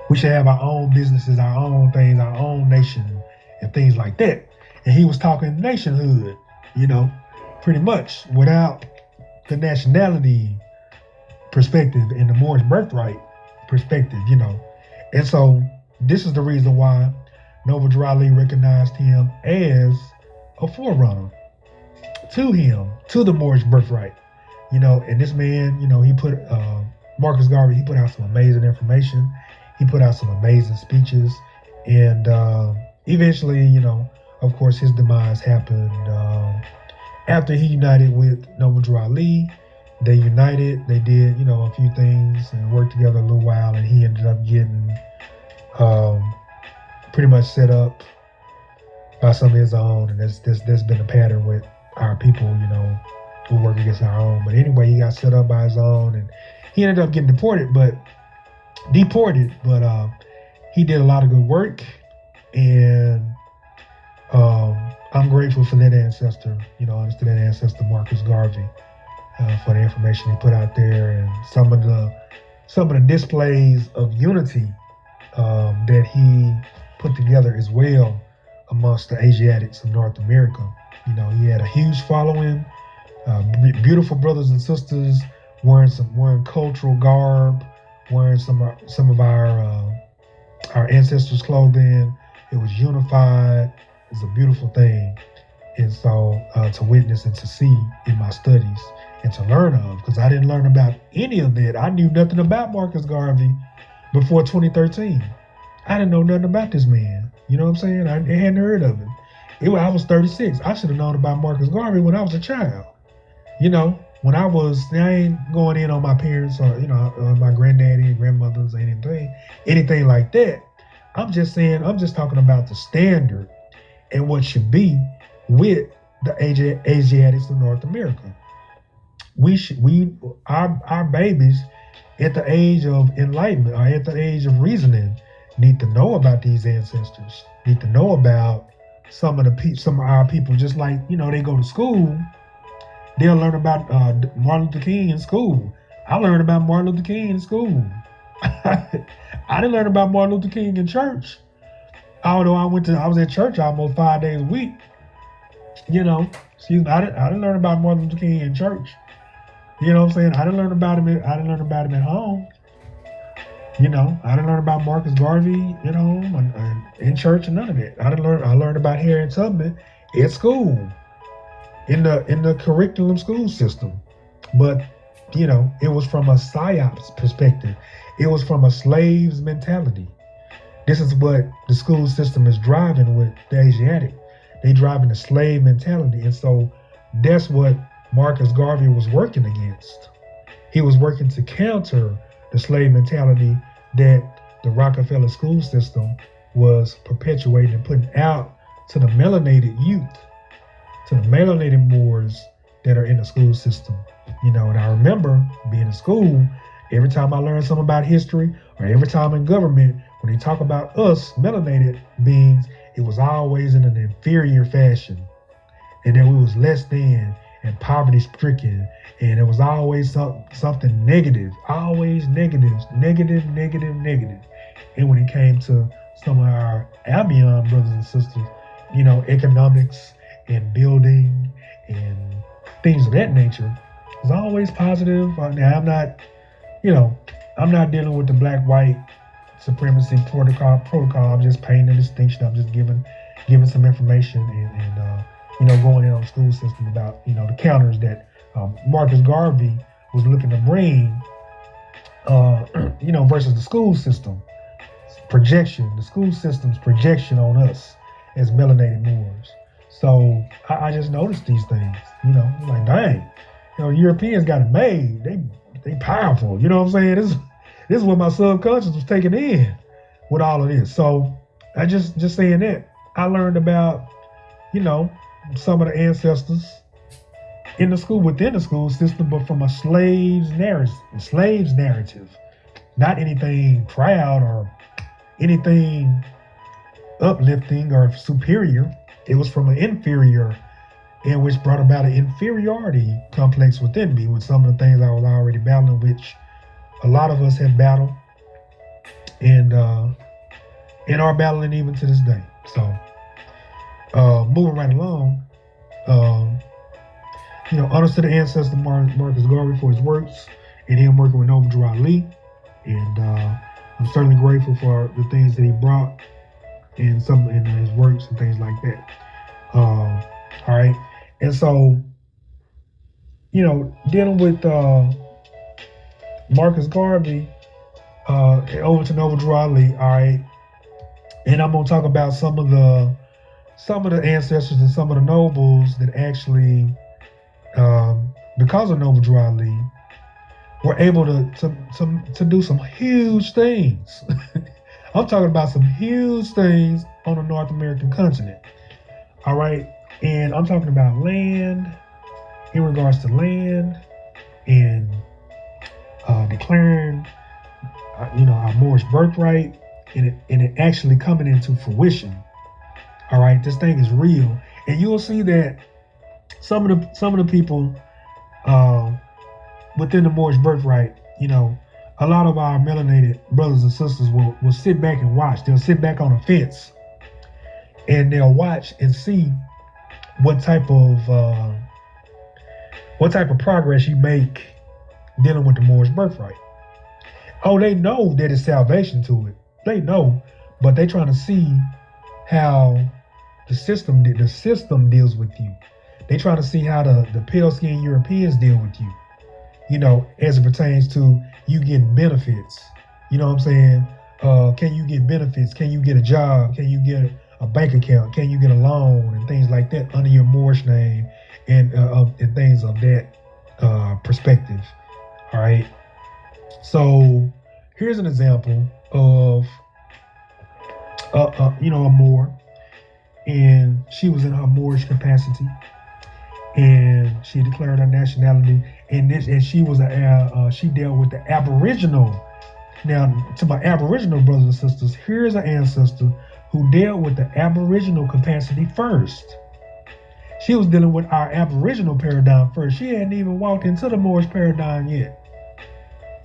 we should have our own businesses, our own things, our own nation, and things like that. And he was talking nationhood, you know, pretty much without the nationality perspective and the Moorish birthright perspective, you know. And so this is the reason why Noble Drew Ali recognized him as a forerunner to the Moorish birthright, you know. And this man, you know, he put Marcus Garvey, he put out some amazing information. He put out some amazing speeches, and eventually, you know, of course, his demise happened after he united with Noble Drew Ali. They united. They did, you know, a few things and worked together a little while, and he ended up getting pretty much set up by some of his own. And there's been a pattern with our people, you know, who work against our own. But anyway, he got set up by his own, and he ended up getting deported, but he did a lot of good work, and I'm grateful for that ancestor, you know, honest to that ancestor Marcus Garvey, for the information he put out there, and some of the displays of unity that he put together as well amongst the Asiatics of North America. You know, he had a huge following, beautiful brothers and sisters wearing cultural garb, wearing some of our ancestors' clothing. It was unified. It's a beautiful thing, and so to witness and to see in my studies and to learn of, because I didn't learn about any of that. I knew nothing about Marcus Garvey before 2013. I didn't know nothing about this man. You know what I'm saying? I hadn't heard of him. I was 36. I should have known about Marcus Garvey when I was a child. You know, I ain't going in on my parents or, you know, my granddaddy and grandmothers or anything like that. I'm just talking about the standard and what should be with the Asiatics of North America. Our babies at the age of enlightenment or at the age of reasoning need to know about these ancestors, need to know about some of our people, just like, you know, they go to school. They'll learn about Martin Luther King in school. I learned about Martin Luther King in school. I didn't learn about Martin Luther King in church. Although I was at church almost 5 days a week. You know, I didn't learn about Martin Luther King in church. You know what I'm saying? I didn't learn about him at home. You know, I didn't learn about Marcus Garvey at home and in church and none of it. I learned about Harriet Tubman at school, in the curriculum school system. But, you know, it was from a psyops perspective. It was from a slave's mentality. This is what the school system is driving with the Asiatic. They driving the slave mentality. And so that's what Marcus Garvey was working against. He was working to counter the slave mentality that the Rockefeller school system was perpetuating and putting out to the melanated youth, to the melanated Moors that are in the school system. You know, and I remember being in school Every time I learn something about history, or every time in government, when they talk about us, melanated beings, it was always in an inferior fashion. And then we was less than and poverty stricken. And it was always something negative. Always negatives. Negative, negative, negative. And when it came to some of our Albion brothers and sisters, economics and building and things of that nature, it's always positive. Now I'm not dealing with the black-white supremacy protocol. I'm just painting a distinction. I'm just giving some information and going in on the school system about the counters that Marcus Garvey was looking to bring, versus the school system projection, the school system's projection on us as melanated Moors. So I just noticed these things. Like dang, Europeans got it made. They powerful. You know what I'm saying? This is what my subconscious was taking in with all of this. So I just saying that I learned about some of the ancestors within the school system, but from a slave's narrative, not anything proud or anything uplifting or superior. It was from an inferior, and which brought about an inferiority complex within me with some of the things I was already battling, which a lot of us have battled and are battling even to this day. So moving right along, honors to the ancestor Marcus Garvey for his works and him working with Noble Drew Ali. And I'm certainly grateful for the things that he brought in his works and things like that. All right. And so, dealing with Marcus Garvey, over to Noble Drew Ali, all right. And I'm gonna talk about some of the ancestors and some of the nobles that actually, because of Noble Drew Ali, were able to do some huge things. I'm talking about some huge things on the North American continent. All right. And I'm talking about land, in regards to land and declaring, our Moorish birthright and it actually coming into fruition. All right. This thing is real. And you'll see that some of the people within the Moorish birthright, a lot of our melanated brothers and sisters will sit back and watch. They'll sit back on a fence and they'll watch and see what type of progress you make dealing with the Moorish birthright. Oh, they know that it's salvation to it. They know, but they trying to see how the system deals with you. They trying to see how the pale skinned Europeans deal with you. As it pertains to you getting benefits. You know what I'm saying? Can you get benefits? Can you get a job? Can you get a bank account? Can you get a loan and things like that under your Moorish name and things of that perspective? All right. So here's an example of a Moor, and she was in her Moorish capacity, and she declared her nationality. And she was she dealt with the Aboriginal. Now, to my Aboriginal brothers and sisters, here's an ancestor who dealt with the Aboriginal capacity first. She was dealing with our Aboriginal paradigm first. She hadn't even walked into the Moorish paradigm yet.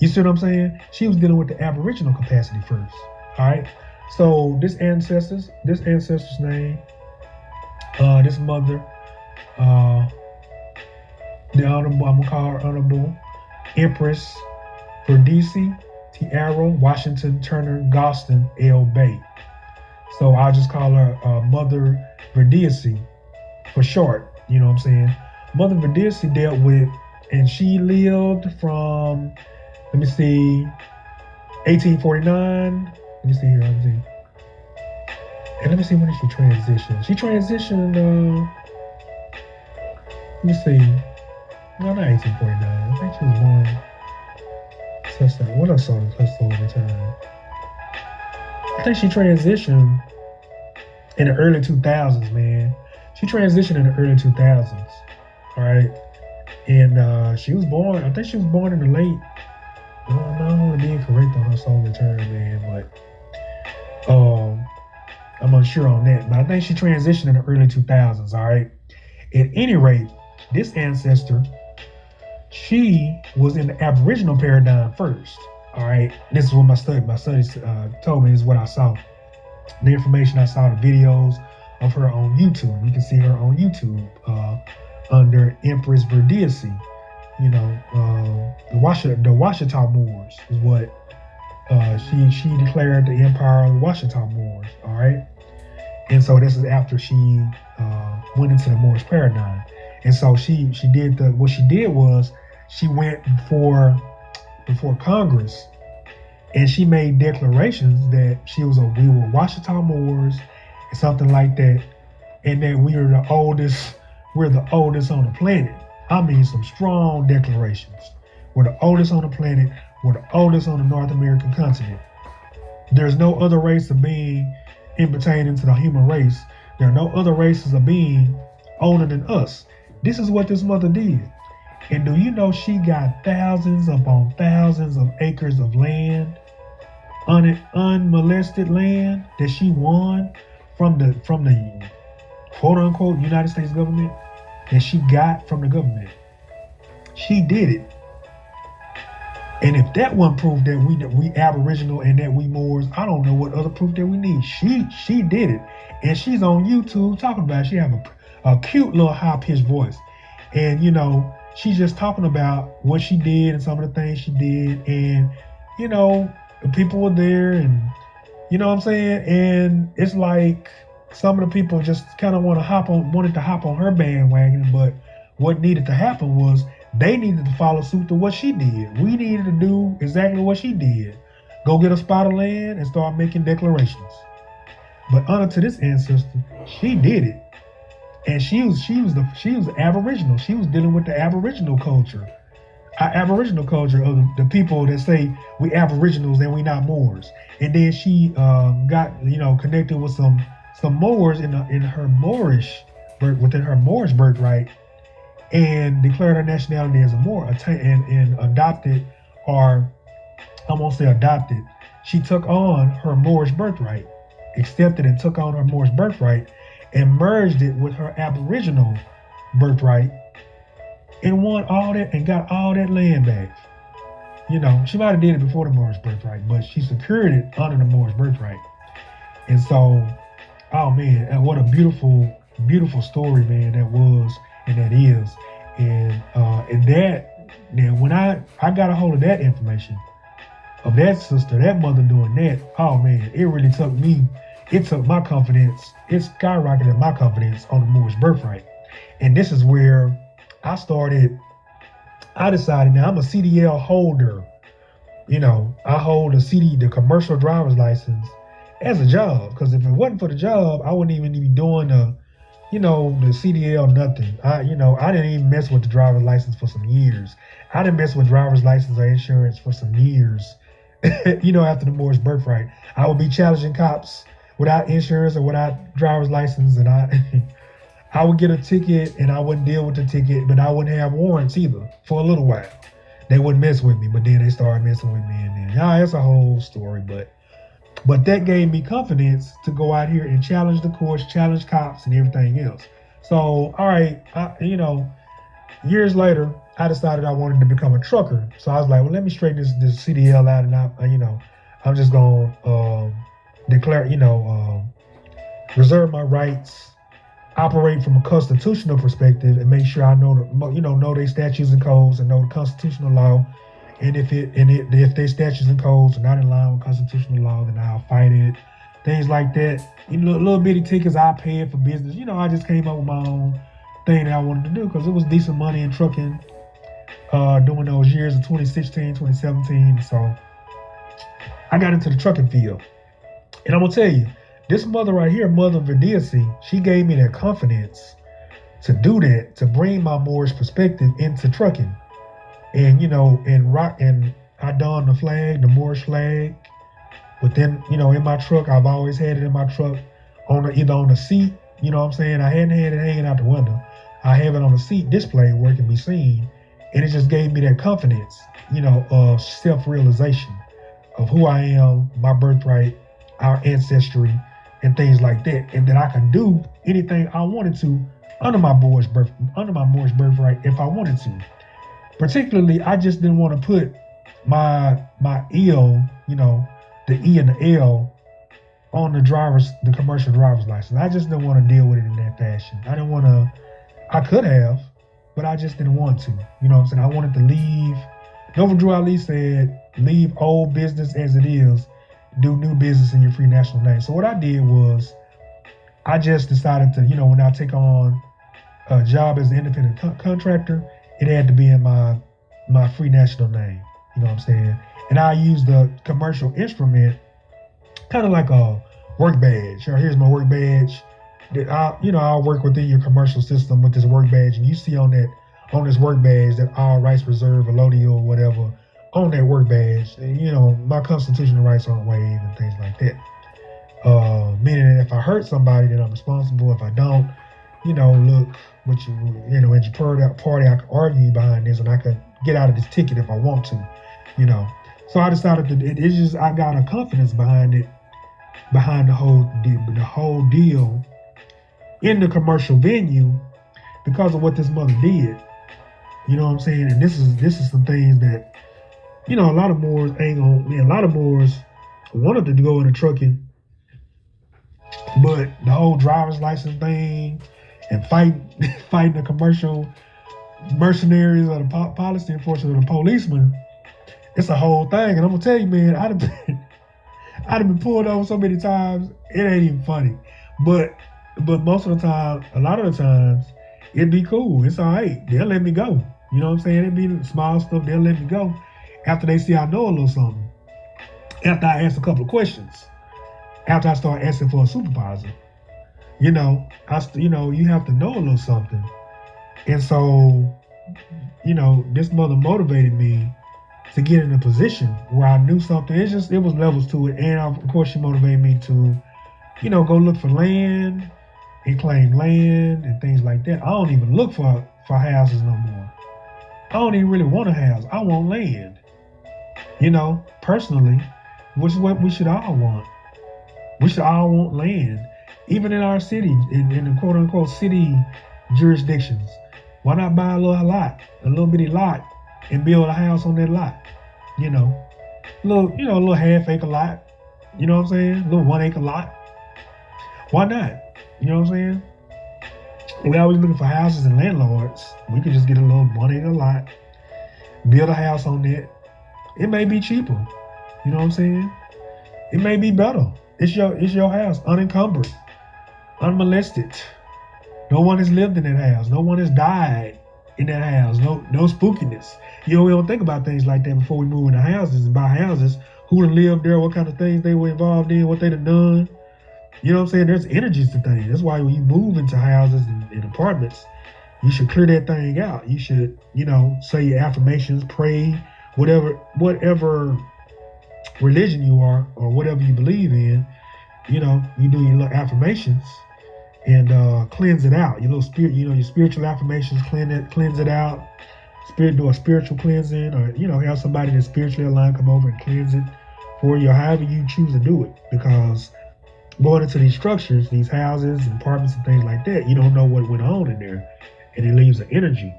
You see what I'm saying? She was dealing with the Aboriginal capacity first. All right. So this ancestor's name, this mother, the Honorable, I'm gonna call her Honorable Empress Verdisi Tiara Washington Turner Goston L. Bay. So I'll just call her Mother Verdisi for short. You know what I'm saying? Mother Verdisi dealt with, and she lived from, 1849. Let me see here. And let me see, when did she transition? She transitioned, let me see. No, not 1849. I think she was born. What else saw the plus over time? I think she transitioned in the early 2000s, man. She transitioned in the early 2000s. All right. And she was born, I think she was born in the late I don't want to be incorrect on her soul return, man, but I'm unsure on that. But I think she transitioned in the early 2000s. All right. At any rate, this ancestor, she was in the Aboriginal paradigm first. All right. This is what my studies told me. This is what I saw. The information I saw, the videos of her on YouTube. You can see her on YouTube under Empress Verdiasi. You know, the Washita Moors is what she declared the Empire of the Washita Moors. All right, and so this is after she went into the Moorish Paradigm, and so she did what she did was she went before Congress, and she made declarations that we were Washita Moors, and something like that, and that we're the oldest on the planet. I mean, some strong declarations. We're the oldest on the planet. We're the oldest on the North American continent. There's no other race of being in pertaining to the human race. There are no other races of being older than us. This is what this mother did. And do you know she got thousands upon thousands of acres of land, unmolested land that she won from the quote unquote United States government, that she got from the government. She did it. And if that wasn't proof that we Aboriginal and that we Moors, I don't know what other proof that we need. She did it, and she's on YouTube talking about it. She have a cute little high pitched voice, and you know she's just talking about what she did and some of the things she did, and you know the people were there, and you know what I'm saying, and it's like some of the people just kind of wanted to hop on her bandwagon, but what needed to happen was they needed to follow suit to what she did. We needed to do exactly what she did. Go get a spot of land and start making declarations. But honor to this ancestor, she did it. And she was Aboriginal. She was dealing with the Aboriginal culture. Our Aboriginal culture of the people that say we Aboriginals and we not Moors. And then she got, connected with some Moors in her Moorish within her Moorish birthright, and declared her nationality as a Moor, and adopted, or I won't say adopted, she took on her Moorish birthright, accepted and took on her Moorish birthright, and merged it with her Aboriginal birthright, and won all that and got all that land back. She might have did it before the Moorish birthright, but she secured it under the Moorish birthright. And so, oh man, and what a beautiful, beautiful story, man, that was and that is. And that, then when I got a hold of that information, of that sister, that mother doing that, oh man, it really took my confidence, it skyrocketed my confidence on the Moorish birthright. And this is where I decided, now I'm a CDL holder. I hold the commercial driver's license as a job, because if it wasn't for the job, I wouldn't even be doing the CDL, nothing. I didn't even mess with the driver's license for some years. I didn't mess with driver's license or insurance for some years. After the Moorish birthright, I would be challenging cops without insurance or without driver's license, and I would get a ticket and I wouldn't deal with the ticket, but I wouldn't have warrants either for a little while. They wouldn't mess with me, but then they started messing with me, and then that's a whole story, But that gave me confidence to go out here and challenge the courts, challenge cops, and everything else. So, all right, years later, I decided I wanted to become a trucker. So I was like, well, let me straighten this CDL out, and I'm just gonna declare, reserve my rights, operate from a constitutional perspective, and make sure I know their statutes and codes and know the constitutional law. And if their statutes and codes are not in line with constitutional law, then I'll fight it. Things like that. Little bitty tickets I paid for business. I just came up with my own thing that I wanted to do, because it was decent money in trucking during those years of 2016, 2017. So I got into the trucking field. And I'm going to tell you, this mother right here, Mother Verdiasi, she gave me that confidence to do that, to bring my Moorish perspective into trucking. And and I donned the Moorish flag. But then, in my truck, I've always had it in my truck either on the seat, I hadn't had it hanging out the window. I have it on the seat display where it can be seen. And it just gave me that confidence, of self-realization of who I am, my birthright, our ancestry, and things like that, and that I can do anything I wanted to under my Moorish birthright if I wanted to. Particularly, I just didn't want to put my ill, the E and the L on the commercial driver's license. I just didn't want to deal with it in that fashion. I didn't want to. I could have, but I just didn't want to. You know what I'm saying? I wanted to leave. Nova Drew Ali said, leave old business as it is, do new business in your free national name. So what I did was, I just decided to, when I take on a job as an independent contractor, it had to be in my free national name. You know what I'm saying? And I use the commercial instrument kind of like a work badge. Here's my work badge. I'll work within your commercial system with this work badge, and you see on this work badge that all rights reserved, allodial, or whatever, on that work badge. And, my constitutional rights aren't waived and things like that. Meaning that if I hurt somebody, then I'm responsible. If I don't, look, with your party, I can argue behind this, and I could get out of this ticket if I want to, So I decided I got a confidence behind it, behind the whole deal in the commercial venue because of what this mother did. You know what I'm saying? And this is some things that, a lot of Moors ain't gonna. A lot of Moors wanted to go into trucking, but the whole driver's license thing and fighting the commercial mercenaries or the policy enforcement or the policemen, it's a whole thing. And I'm gonna tell you, man, I'd have been pulled over so many times, it ain't even funny. But most of the time, a lot of the times, it'd be cool. It's all right. They'll let me go. You know what I'm saying? It'd be the small stuff. They'll let me go after they see I know a little something. After I ask a couple of questions. After I start asking for a supervisor. You have to know a little something. And so, this mother motivated me to get in a position where I knew something. It was levels to it. And of course, she motivated me to, go look for land and claim land and things like that. I don't even look for houses no more. I don't even really want a house. I want land. Personally, which is what we should all want. We should all want land. Even in our city, in the quote unquote city jurisdictions. Why not buy a little bitty lot, and build a house on that lot? A little half-acre lot. You know what I'm saying? A little 1 acre lot. Why not? You know what I'm saying? We always looking for houses and landlords. We could just get a little 1 acre lot, build a house on that. It may be cheaper. You know what I'm saying? It may be better. It's your house, unencumbered, unmolested. No one has lived in that house. No one has died in that house. No spookiness. We don't think about things like that before we move into houses and buy houses. Who done lived there? What kind of things they were involved in? What they done done? You know what I'm saying? There's energies to things. That's why when you move into houses and apartments, you should clear that thing out. You should, say your affirmations, pray, whatever religion you are or whatever you believe in. You do your little affirmations and cleanse it out. Your little spirit, your spiritual affirmations, cleanse it out. Do a spiritual cleansing, or have somebody that's spiritually aligned come over and cleanse it for you, or however you choose to do it. Because going into these structures, these houses and apartments and things like that, you don't know what went on in there, and it leaves an energy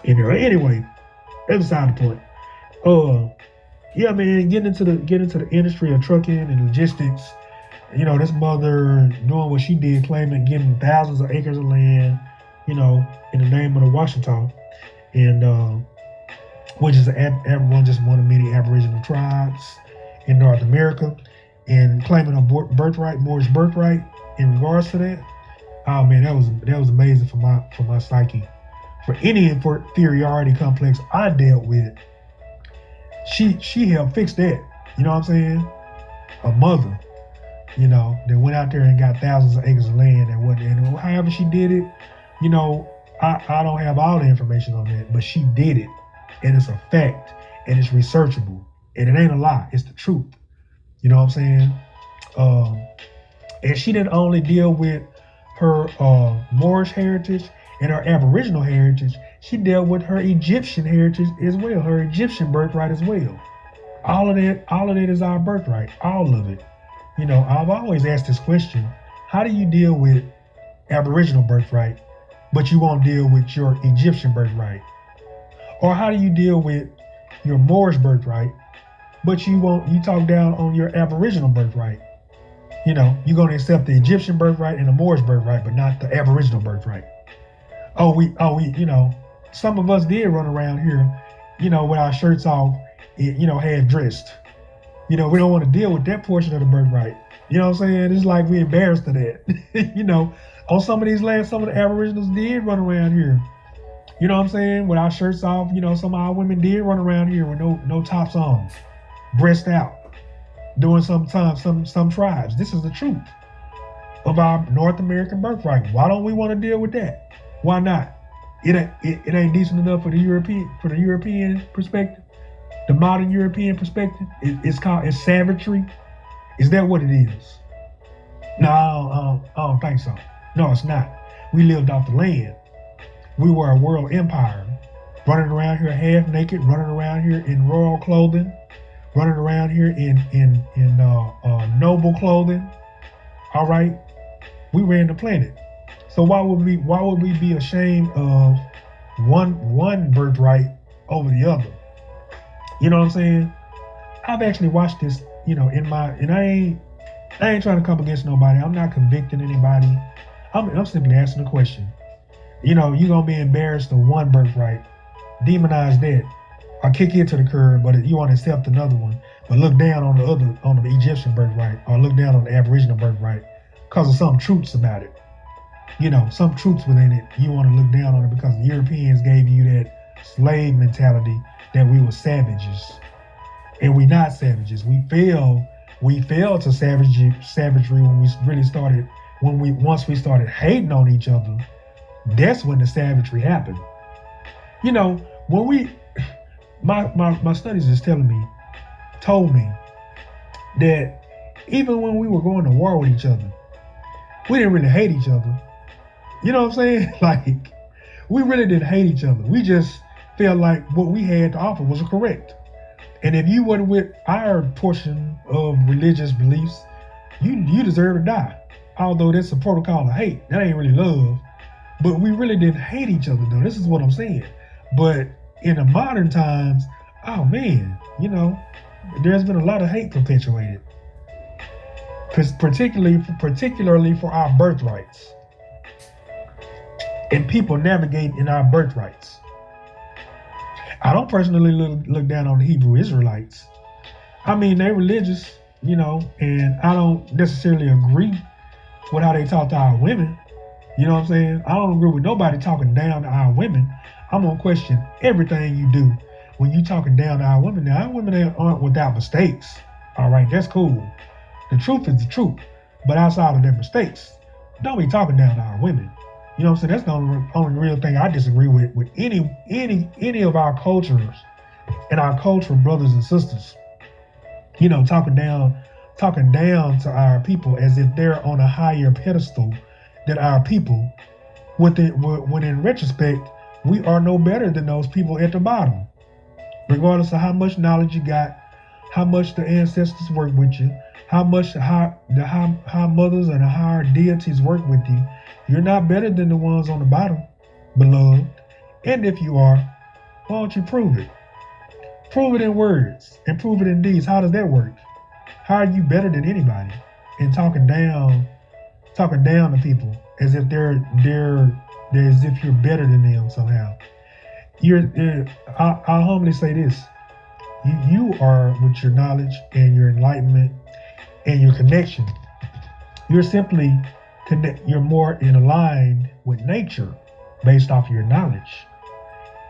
in there. Anyway, that's beside the point. Yeah, man, getting into the industry of trucking and logistics. This mother doing what she did, getting thousands of acres of land, in the name of the Washita, and which is just one of many Aboriginal tribes in North America, and claiming a birthright, Moorish birthright, in regards to that. Oh man, that was amazing for my psyche. For any inferiority complex I dealt with, she helped fix that. You know what I'm saying? A mother. That went out there and got thousands of acres of land and however she did it, I don't have all the information on that, but she did it, and it's a fact, and it's researchable, and it ain't a lie, it's the truth. You know what I'm saying? And she didn't only deal with her Moorish heritage and her Aboriginal heritage, she dealt with her Egyptian heritage as well, her Egyptian birthright as well. All of that is our birthright, all of it. I've always asked this question: how do you deal with Aboriginal birthright, but you won't deal with your Egyptian birthright? Or how do you deal with your Moorish birthright, but you talk down on your Aboriginal birthright? You're gonna accept the Egyptian birthright and the Moorish birthright, but not the Aboriginal birthright. Some of us did run around here, with our shirts off, half dressed. We don't want to deal with that portion of the birthright. You know what I'm saying? It's like we embarrassed of that. On some of these lands, some of the Aboriginals did run around here. You know what I'm saying? With our shirts off, some of our women did run around here with no tops on, breast out, doing some tribes. This is the truth of our North American birthright. Why don't we want to deal with that? Why not? It ain't decent enough for the European perspective, the modern European perspective. It's savagery. Is that what it is? No, I don't think so. No, it's not. We lived off the land. We were a world empire, running around here half naked, running around here in royal clothing, running around here in noble clothing. All right, we ran the planet. So why would we be ashamed of one birthright over the other? You know what I'm saying? I've actually watched this, and I ain't trying to come against nobody. I'm not convicting anybody. I'm simply asking a question. You're gonna be embarrassed of one birthright, demonize that, or kick it to the curb, but you want to accept another one, but look down on the Egyptian birthright, or look down on the Aboriginal birthright because of some truths about it. Some truths within it. You want to look down on it because the Europeans gave you that slave mentality that we were savages, and we not savages. We fell to savagery when we really started. Once we started hating on each other. That's when the savagery happened. When my studies is told me that even when we were going to war with each other, we didn't really hate each other. You know what I'm saying? Like, we really didn't hate each other. We just felt like what we had to offer was correct. And if you weren't with our portion of religious beliefs, you deserve to die. Although that's a protocol of hate. That ain't really love. But we really didn't hate each other, though. This is what I'm saying. But in the modern times, oh man, there's been a lot of hate perpetuated, particularly for our birthrights, and people navigate in our birthrights. I don't personally look down on the Hebrew Israelites. I mean, they're religious, and I don't necessarily agree with how they talk to our women. You know what I'm saying? I don't agree with nobody talking down to our women. I'm gonna question everything you do when you talking down to our women. Now, our women aren't without mistakes. All right, that's cool. The truth is the truth. But outside of their mistakes, don't be talking down to our women. You know what I'm saying? That's the only real thing I disagree with any of our cultures and our cultural brothers and sisters. Talking down to our people as if they're on a higher pedestal than our people, when in retrospect, we are no better than those people at the bottom. Regardless of how much knowledge you got, how much the ancestors work with you, how much the high mothers and the higher deities work with you, you're not better than the ones on the bottom, beloved. And if you are, why don't you prove it? Prove it in words and prove it in deeds. How does that work? How are you better than anybody? And talking down to people as if as if you're better than them somehow. I'll humbly say this: you are, with your knowledge and your enlightenment and your connection, you're more in aligned with nature based off your knowledge,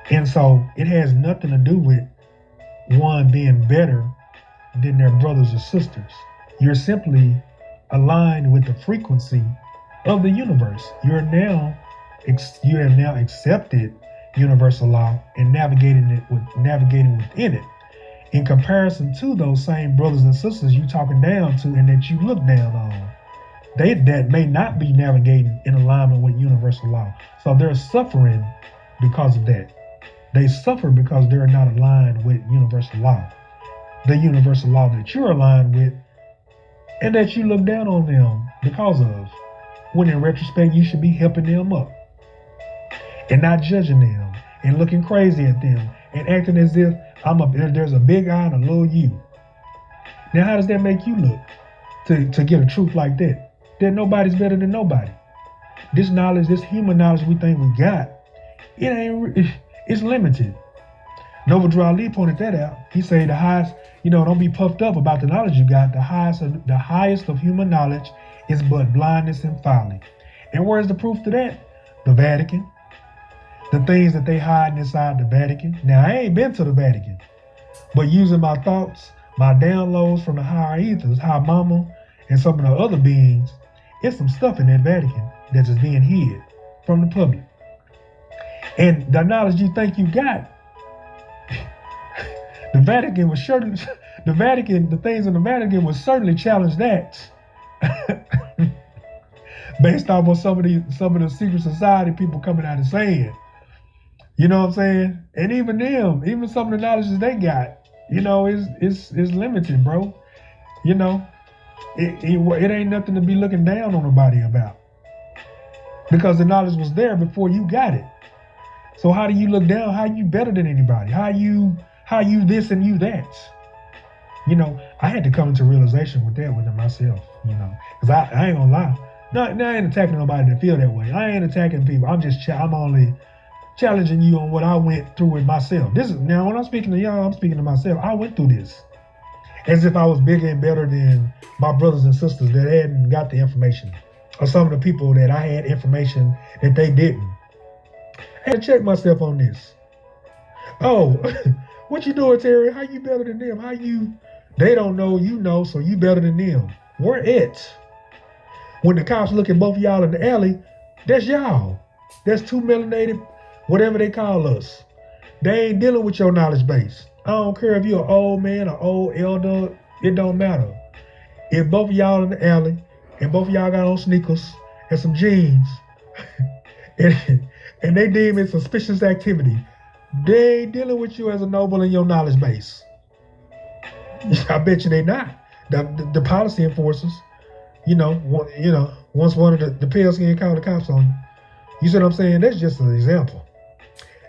and so it has nothing to do with one being better than their brothers or sisters. You're simply aligned with the frequency of the universe. You have now accepted universal law and navigating within it. In comparison to those same brothers and sisters you talking down to and that you look down on, that may not be navigating in alignment with universal law. So they're suffering because of that. They suffer because they're not aligned with universal law. The universal law that you're aligned with and that you look down on them because of. When in retrospect, you should be helping them up and not judging them and looking crazy at them and acting as if there's a big I and a little you. Now, how does that make you look to get a truth like that? That nobody's better than nobody. This knowledge, this human knowledge we think we got, it's limited. Nova Ali pointed that out. He said the highest, don't be puffed up about the knowledge you got. The highest of human knowledge is but blindness and folly. And where's the proof to that? The Vatican. The things that they hide inside the Vatican. Now, I ain't been to the Vatican, but using my thoughts, my downloads from the higher ethers, high mama, and some of the other beings, it's some stuff in that Vatican that's just being hid from the public. And the knowledge you think you got, the Vatican was certainly, the things in the Vatican would certainly challenge that. Based off of some of the secret society people coming out and saying. You know what I'm saying? And even them, even some of the knowledge that they got, is limited, bro. It ain't nothing to be looking down on nobody about. Because the knowledge was there before you got it. So how do you look down? How you better than anybody? How you this and you that? I had to come into realization with that within myself, because I ain't gonna lie. No, I ain't attacking nobody to feel that way. I ain't attacking people. I'm only challenging you on what I went through with myself. Now when I'm speaking to y'all, I'm speaking to myself. I went through this as if I was bigger and better than my brothers and sisters that hadn't got the information, or some of the people that I had information that they didn't. I had to check myself on this. Oh, what you doing, Terry? How you better than them? They don't know, so you better than them. Where at? When the cops look at both of y'all in the alley, that's y'all. That's two melanated, whatever they call us. They ain't dealing with your knowledge base. I don't care if you're an old man or old elder, it don't matter. If both of y'all in the alley and both of y'all got on sneakers and some jeans and they deem it suspicious activity, they ain't dealing with you as a noble in your knowledge base. I bet you they not. The policy enforcers, once one of the pale skin called the cops on you. You see what I'm saying? That's just an example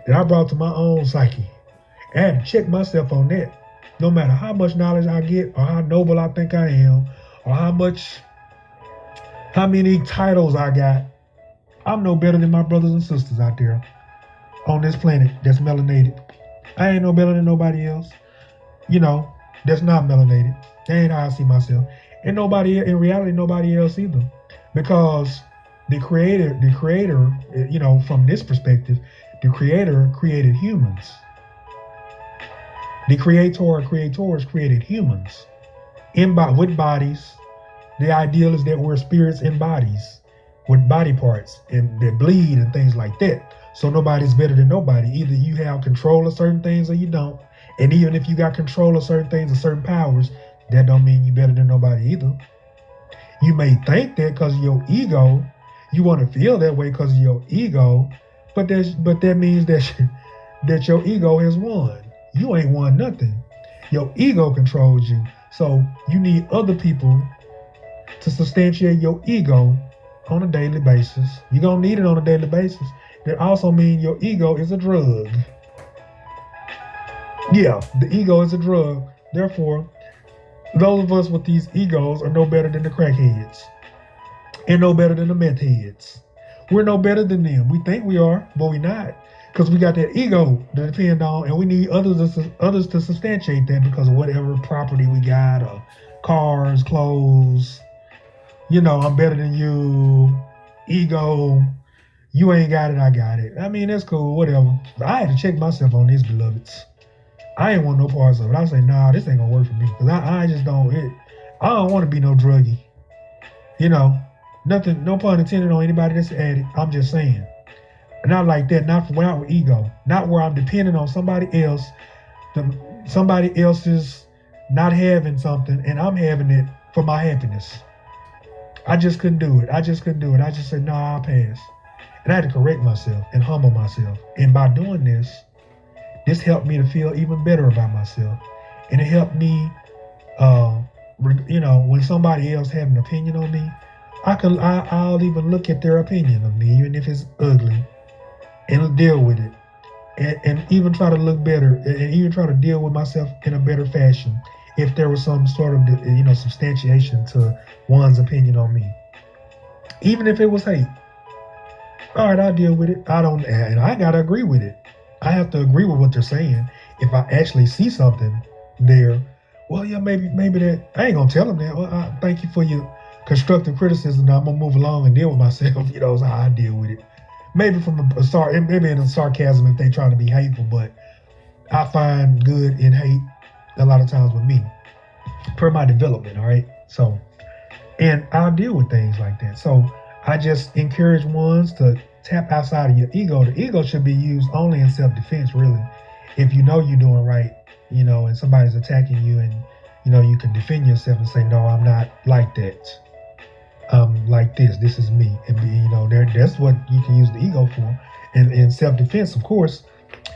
that I brought to my own psyche. I had to check myself on that. No matter how much knowledge I get or how noble I think I am or how many titles I got, I'm no better than my brothers and sisters out there on this planet that's melanated. I ain't no better than nobody else, that's not melanated. That ain't how I see myself. And in reality, nobody else either. Because the creator, from this perspective, the creator created humans. The creators created humans with bodies. The ideal is that we're spirits in bodies with body parts and that bleed and things like that. So nobody's better than nobody. Either you have control of certain things or you don't. And even if you got control of certain things or certain powers, that don't mean you better than nobody either. You may think that because of your ego, you want to feel that way because of your ego, but that means that your ego has won. You ain't won nothing. Your ego controls you. So you need other people to substantiate your ego on a daily basis. You're going to need it on a daily basis. That also means your ego is a drug. Yeah, the ego is a drug. Therefore, those of us with these egos are no better than the crackheads and no better than the meth heads. We're no better than them. We think we are, but we're not, because we got that ego to depend on, and we need others to substantiate that because of whatever property we got, or cars, clothes. I'm better than you. Ego. You ain't got it, I got it. I mean, that's cool, whatever. But I had to check myself on this, beloveds. I ain't want no parts of it. I say, nah, this ain't gonna work for me. Because I just don't, I don't want to be no druggie. Nothing, no pun intended on anybody that's an addict. I'm just saying. Not like that, not with ego. Not where I'm dependent on somebody else. Somebody else is not having something and I'm having it for my happiness. I just couldn't do it. I just said, nah, I'll pass. And I had to correct myself and humble myself. And by doing this helped me to feel even better about myself. And it helped me, when somebody else had an opinion on me, I'll even look at their opinion of me, even if it's ugly, and deal with it. And even try to look better, and even try to deal with myself in a better fashion if there was some sort of substantiation to one's opinion on me, even if it was hate. All right, I'll deal with it. And I gotta agree with it. I have to agree with what they're saying. If I actually see something there, well, yeah, maybe that I ain't gonna tell them that. Well, thank you for your constructive criticism. Now I'm gonna move along and deal with myself. Is how I deal with it. Maybe maybe in a sarcasm if they try to be hateful, but I find good in hate a lot of times with me, per my development. All right, so and I'll deal with things like that. So I just encourage ones to tap outside of your ego. The ego should be used only in self-defense, really. If you know you're doing right, and somebody's attacking you, and you can defend yourself and say, no, I'm not like that. Like this. This is me. And that's what you can use the ego for. And in self-defense, of course,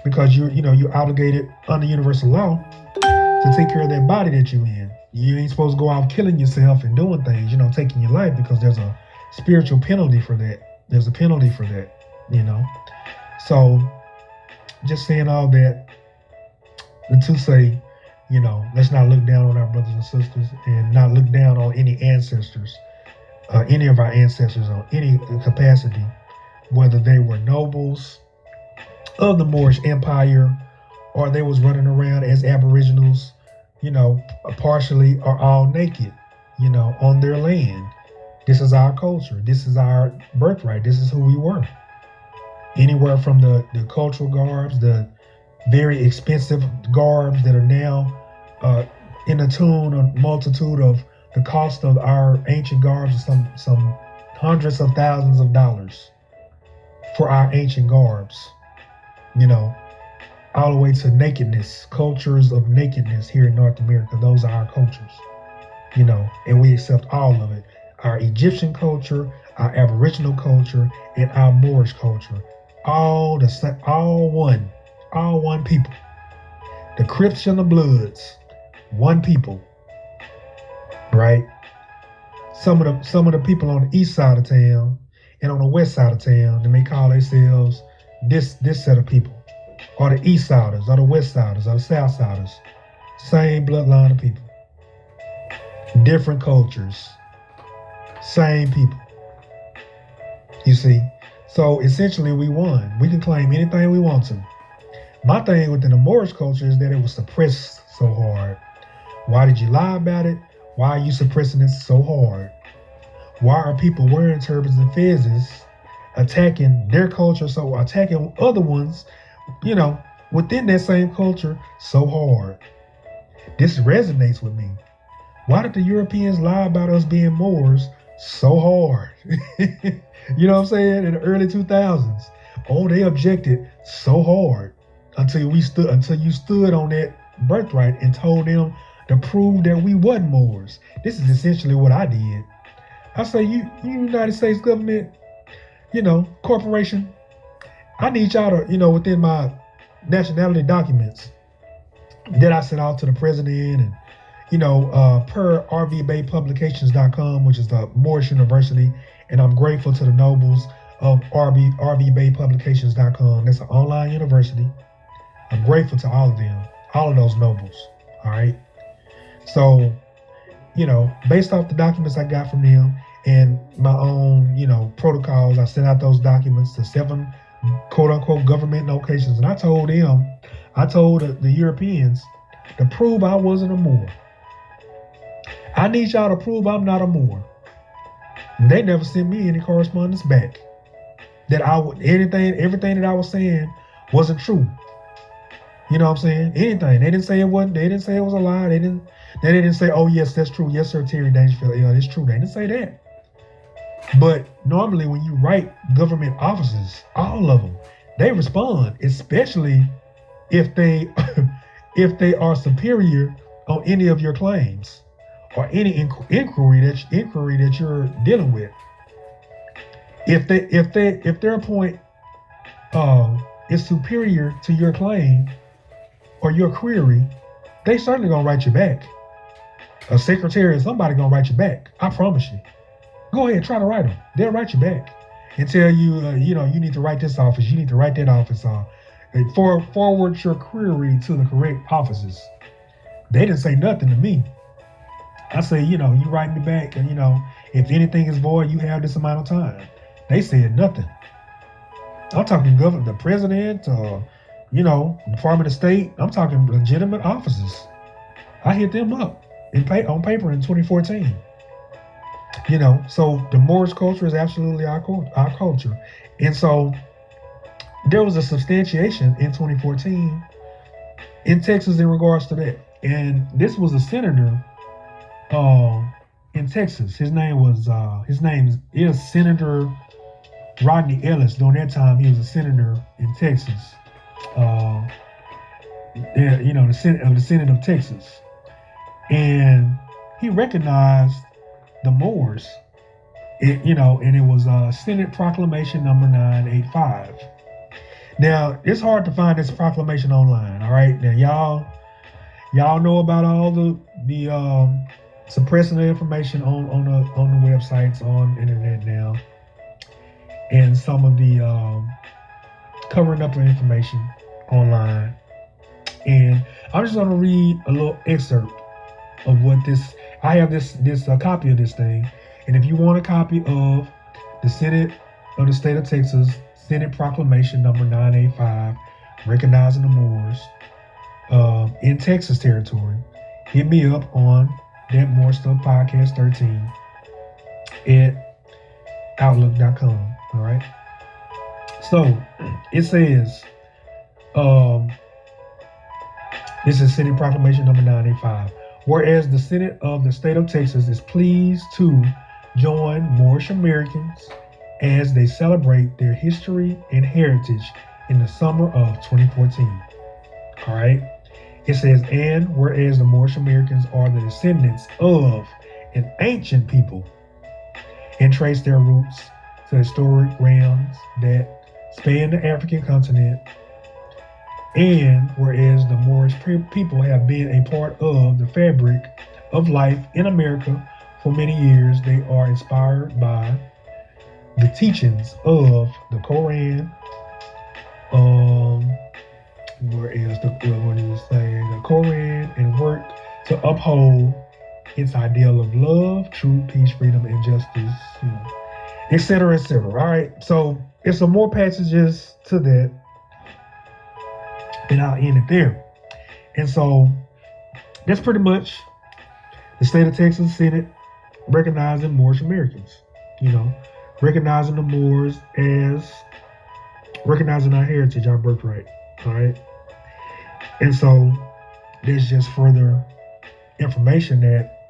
because you're obligated under universal law to take care of that body that you're in. You ain't supposed to go out killing yourself and doing things, taking your life, because there's a spiritual penalty for that. There's a penalty for that, So just saying all that to say, let's not look down on our brothers and sisters, and not look down on any ancestors, any of our ancestors on any capacity, whether they were nobles of the Moorish Empire or they was running around as aboriginals, partially or all naked, on their land. This is our culture. This is our birthright. This is who we were. Anywhere from the cultural garbs, the very expensive garbs that are now in the tune of multitude of the cost of our ancient garbs, some hundreds of thousands of dollars for our ancient garbs, all the way to nakedness, cultures of nakedness here in North America. Those are our cultures, and we accept all of it. Our Egyptian culture, our Aboriginal culture, and our Moorish culture. All the same, all one people. The Crips and the Bloods, one people. Right? Some of the people on the east side of town and on the west side of town, they may call themselves this set of people. Or the east siders, or the west siders, or the south siders. Same bloodline of people. Different cultures. Same people. You see? So essentially we won. We can claim anything we want to. My thing within the Moorish culture is that it was suppressed so hard. Why did you lie about it? Why are you suppressing it so hard? Why are people wearing turbans and fezzes, attacking their culture, so attacking other ones, within that same culture so hard? This resonates with me. Why did the Europeans lie about us being Moors so hard? You know what I'm saying? In the early 2000s. Oh, they objected so hard until you stood on that birthright and told them to prove that we wasn't Moors. This is essentially what I did. I say, you United States government, corporation, I need y'all to, within my nationality documents that I sent out to the president and, per rvbaypublications.com, which is the Moorish University, and I'm grateful to the nobles of rvbaypublications.com. That's an online university. I'm grateful to all of them, all of those nobles, all right? So, based off the documents I got from them and my own, protocols, I sent out those documents to 7 quote-unquote government locations, and I told the Europeans to prove I wasn't a Moor. I need y'all to prove I'm not a Moor. And they never sent me any correspondence back that everything that I was saying wasn't true. You know what I'm saying? Anything. They didn't say it wasn't. They didn't say it was a lie. They didn't say, oh yes, that's true. Yes, sir, Terry Dangerfield. Yeah, it's true. They didn't say that. But normally when you write government offices, all of them, they respond, especially if they are superior on any of your claims or any inquiry that you're dealing with. if their point is superior to your claim or your query, they certainly gonna write you back. A secretary or somebody gonna write you back. I promise you. Go ahead, try to write them. They'll write you back and tell you, you need to write this office, you need to write that office on. Forward your query to the correct offices. They didn't say nothing to me. I say, you write me back, and if anything is void, you have this amount of time. They said nothing. I'm talking government, the president, Department of State. I'm talking legitimate offices. I hit them up on paper in 2014. So the Moorish culture is absolutely our culture. And so there was a substantiation in 2014 in Texas in regards to that. And this was a senator in Texas. His name is Senator Rodney Ellis. During that time, he was a senator in Texas. The Senate of Texas. And he recognized the Moors, and it was Senate Proclamation number 985. Now, it's hard to find this proclamation online, all right? Now, y'all know about all the suppressing the information on the websites, on the internet now, and some of the covering up of information online. And I'm just going to read a little excerpt of what this. I have this copy of this thing, and if you want a copy of the Senate of the State of Texas Senate Proclamation number 985, recognizing the Moors in Texas territory, hit me up on that More Stuff Podcast 13 at outlook.com. All right. So it says, this is Senate Proclamation number 985. Whereas the Senate of the State of Texas is pleased to join Moorish Americans as they celebrate their history and heritage in the summer of 2014. All right. It says, and whereas the Moorish Americans are the descendants of an ancient people and trace their roots to historic grounds that span the African continent, and whereas the Moorish people have been a part of the fabric of life in America for many years, they are inspired by the teachings of the Quran. The Quran, and work to uphold its ideal of love, truth, peace, freedom, and justice, etc., etc. All right, so there's some more passages to that, and I'll end it there. And so that's pretty much the State of Texas Senate recognizing Moorish Americans, recognizing the Moors as recognizing our heritage, our birthright. All right. And so there's just further information that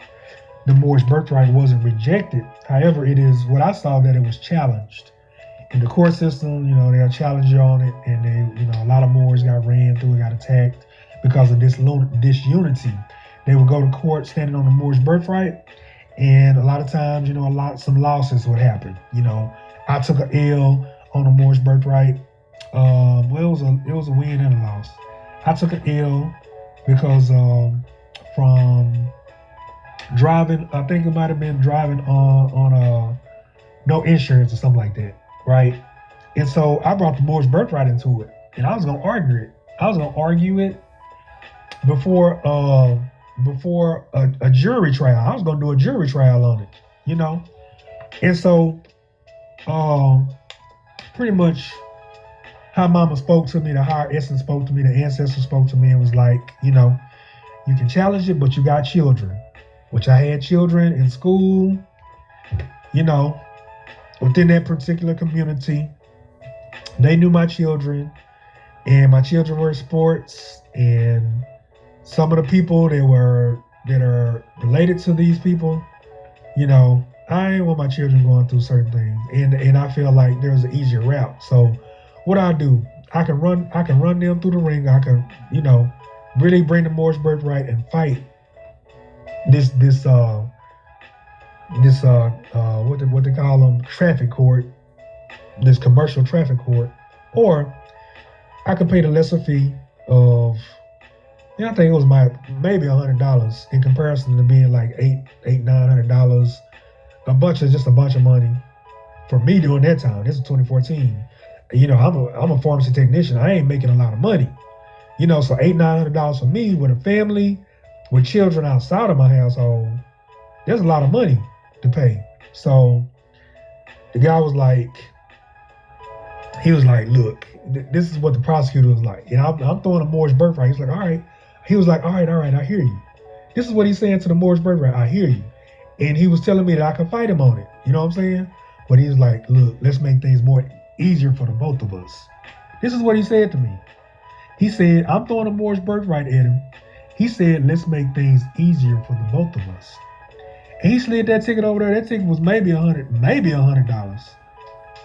the Moorish birthright wasn't rejected. However, it is what I saw, that it was challenged in the court system. They'll challenge you on it, and they, a lot of Moors got ran through, got attacked because of this disunity. They would go to court standing on the Moorish birthright, and a lot of times, some losses would happen. I took an L on the Moorish birthright. It was a win and a loss. I took an L because from driving, I think it might have been driving on no insurance or something like that, right? And so I brought the Moorish birthright into it, and I was gonna argue it. I was gonna argue it before a jury trial. I was gonna do a jury trial on it, And so, pretty much how Mama spoke to me, the higher essence spoke to me, the ancestors spoke to me, and was like, you can challenge it, but you got children, which I had children in school, within that particular community. They knew my children, and my children were in sports, and some of the people that are related to these people, I ain't want my children going through certain things, and I feel like there's an easier route. So what I do, I can run them through the ring. I can, really bring the Moorish birthright and fight this what they call them, traffic court, this commercial traffic court, or I could pay the lesser fee of, I think it was maybe $100 in comparison to being like $900, a bunch of money for me during that time. This is 2014. I'm a pharmacy technician. I ain't making a lot of money. So $900 for me with a family, with children outside of my household, there's a lot of money to pay. So the guy was like, look, this is what the prosecutor was like. I'm throwing a Moorish birthright. He's like, all right. He was like, all right, I hear you. This is what he's saying to the Moorish birthright. I hear you. And he was telling me that I could fight him on it. You know what I'm saying? But he was like, look, let's make things easier for the both of us. This is what he said to me. He said, I'm throwing a Moorish birthright at him. He said, let's make things easier for the both of us. And he slid that ticket over there. That ticket was maybe $100.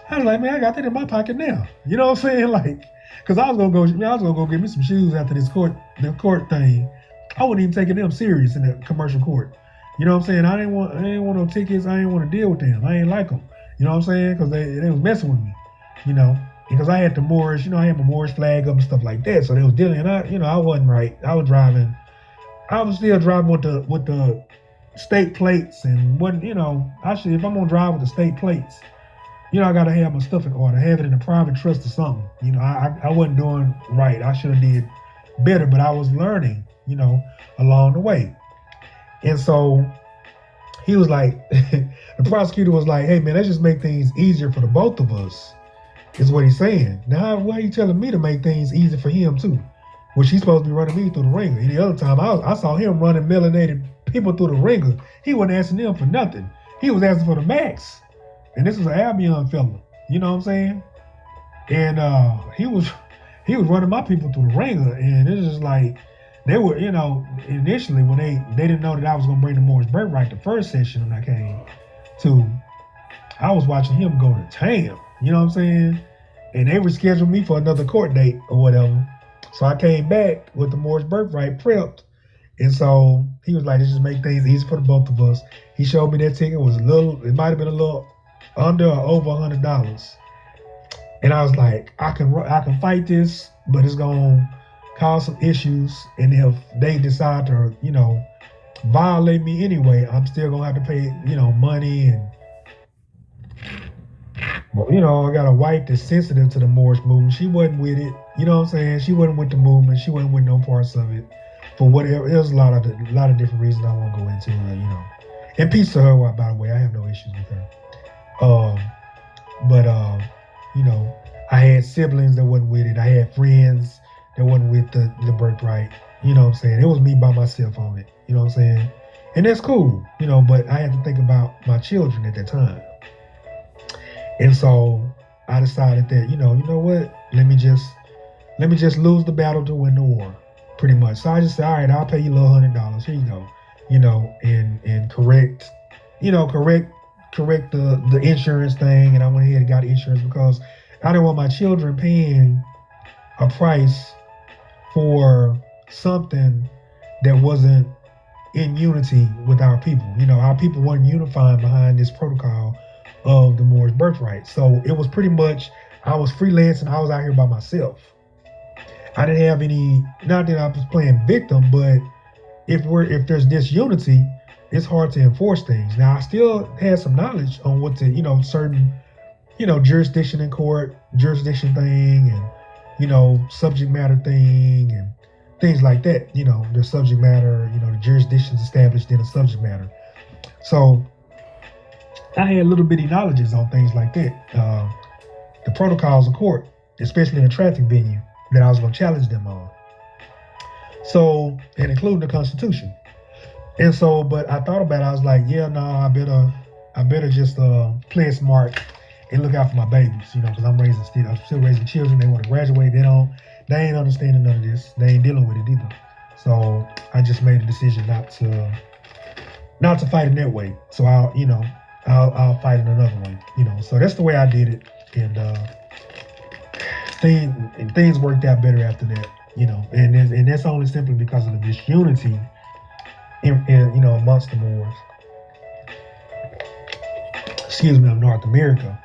I was like, man, I got that in my pocket now. You know what I'm saying? Like, cause I was gonna go get me some shoes after the court thing. I wasn't even taking them serious in the commercial court. You know what I'm saying? I didn't want no tickets. I didn't want to deal with them. I ain't like them. You know what I'm saying? Cause they was messing with me. Because I had the Moorish, I had my Moorish flag up and stuff like that. So they was dealing, and I wasn't right. I was still driving with the state plates, and wasn't, if I'm gonna drive with the state plates, I gotta have my stuff in order, have it in a private trust or something. I wasn't doing right. I should have did better, but I was learning, along the way. And so he was like, the prosecutor was like, hey man, let's just make things easier for the both of us, is what he's saying. Now, why are you telling me to make things easy for him too? Which he's supposed to be running me through the ringer. Any other time, I saw him running melanated people through the ringer. He wasn't asking them for nothing. He was asking for the max. And this was an Albion fella. You know what I'm saying? And he was running my people through the ringer. And it's just like, they were, initially when they didn't know that I was going to bring the Moorish birthright the first session when I came to, I was watching him go to town. You know what I'm saying? And they rescheduled me for another court date or whatever. So I came back with the Moorish birthright prepped. And so he was like, let's just make things easy for the both of us. He showed me that ticket. It might have been a little under or over $100. And I was like, I can fight this, but it's going to cause some issues. And if they decide to, violate me anyway, I'm still going to have to pay, money. And, I got a wife that's sensitive to the Moorish movement. She wasn't with it. You know what I'm saying? She wasn't with the movement. She wasn't with no parts of it. For whatever, there's a lot of different reasons I won't go into, And peace to her, by the way. I have no issues with her. But I had siblings that wasn't with it. I had friends that wasn't with the birthright. You know what I'm saying? It was me by myself on it. You know what I'm saying? And that's cool, but I had to think about my children at that time. And so I decided that, you know what? Let me just lose the battle to win the war, pretty much. So I just said, all right, I'll pay you a little $100. Here you go, and correct the insurance thing. And I went ahead and got insurance because I didn't want my children paying a price for something that wasn't in unity with our people. Our people weren't unifying behind this protocol of the Moorish birthright. So it was pretty much, I was freelancing. I was out here by myself. I didn't have any, not that I was playing victim, but if there's disunity, it's hard to enforce things. Now I still had some knowledge on what to, certain, jurisdiction in court, jurisdiction thing, and, subject matter thing, and things like that. The subject matter, the jurisdictions established in the subject matter. So I had little bitty knowledges on things like that. The protocols of court, especially in a traffic venue, that I was going to challenge them on. So, and including the Constitution. And so, but I thought about it. I was like, yeah, no, I better just play it smart and look out for my babies, because I'm still raising children. They want to graduate. They ain't understanding none of this. They ain't dealing with it either. So I just made a decision not to fight in that way. So I'll fight in another way, So that's the way I did it, and things worked out better after that, And that's only simply because of the disunity, amongst the Moors. Excuse me, of North America.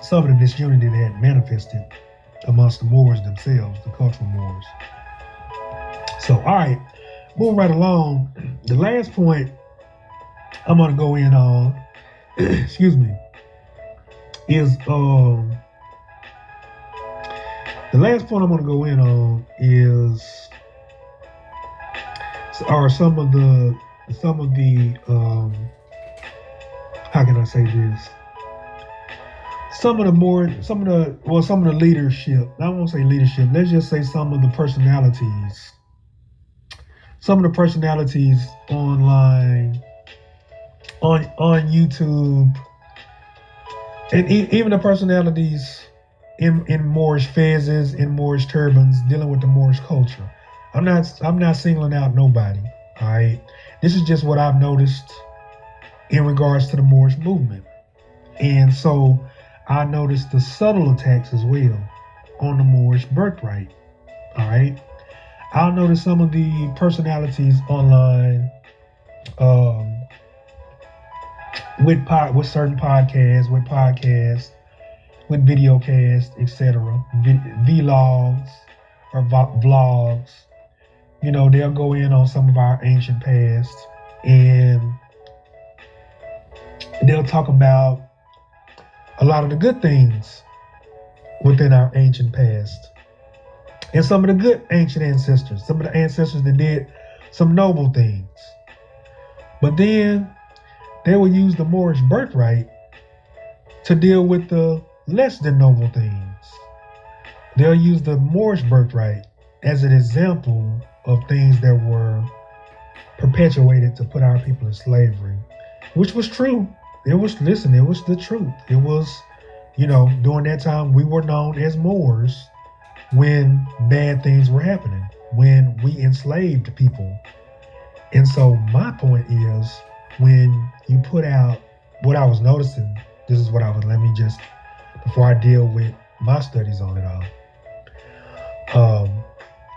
some of the disunity that had manifested amongst the Moors themselves, the cultural Moors. So, all right, moving right along. The last point I'm gonna go in on, excuse me, is the last point I'm gonna go in on are some of the how can I say this? Some of the leadership. I won't say leadership. Let's just say some of the personalities. Some of the personalities online, on YouTube, and even the personalities in Moorish fezzes, in Moorish turbans, dealing with the Moorish culture. I'm not singling out nobody. All right, this is just what I've noticed in regards to the Moorish movement, and so I noticed the subtle attacks as well on the Moorish birthright. All right, I'll notice some of the personalities online, with certain podcasts, with videocasts, etc., vlogs or vlogs. You know, they'll go in on some of our ancient past and they'll talk about a lot of the good things within our ancient past and some of the good ancient ancestors, some of the ancestors that did some noble things. But then they will use the Moorish birthright to deal with the less than noble things. They'll use the Moorish birthright as an example of things that were perpetuated to put our people in slavery, which was true. It was the truth. It was, during that time we were known as Moors when bad things were happening, when we enslaved people. And so my point is, when you put out what I was noticing, before I deal with my studies on it all,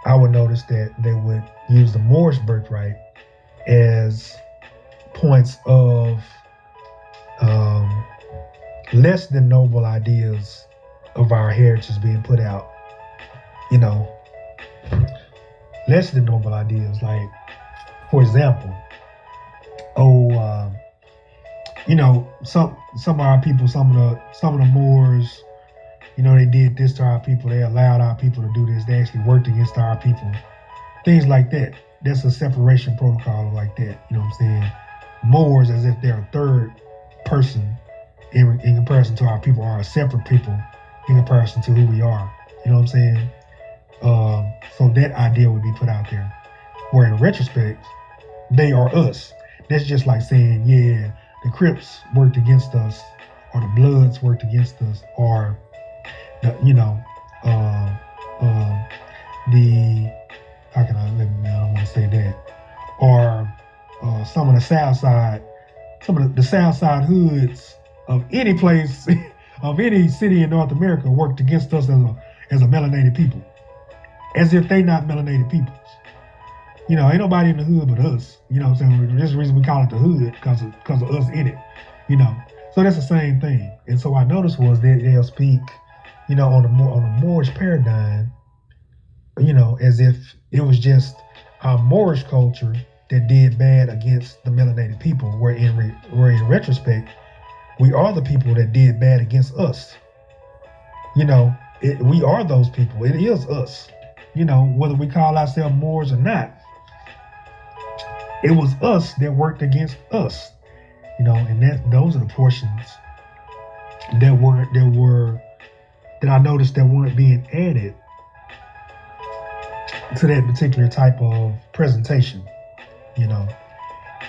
I would notice that they would use the Moorish birthright as points of less than noble ideas of our heritage being put out. Less than noble ideas, like, for example, some of our people, some of the Moors, they did this to our people. They allowed our people to do this. They actually worked against our people. Things like that. That's a separation protocol like that. You know what I'm saying? Moors, as if they're a third person in comparison to our people, are a separate people in comparison to who we are. You know what I'm saying? So that idea would be put out there. Where in retrospect, they are us. That's just like saying, yeah, the Crips worked against us, or the Bloods worked against us, or I don't want to say that, or some of the South Side hoods of any place, of any city in North America worked against us as a melanated people, as if they not melanated peoples. Ain't nobody in the hood but us. You know what I'm saying? There's a reason we call it the hood, because of us in it. So that's the same thing. And so I noticed was that they'll speak, on the Moorish paradigm, as if it was just our Moorish culture that did bad against the melanated people, where in retrospect, we are the people that did bad against us. We are those people. It is us. Whether we call ourselves Moors or not, it was us that worked against us. And those are the portions that I noticed that weren't being added to that particular type of presentation.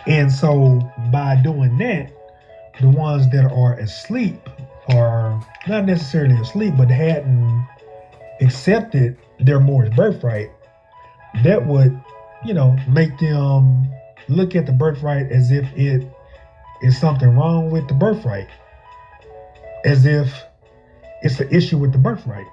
And so by doing that, the ones that are asleep, or not necessarily asleep, but hadn't accepted their Moorish birthright, that would, make them look at the birthright as if it is something wrong with the birthright, as if it's an issue with the birthright,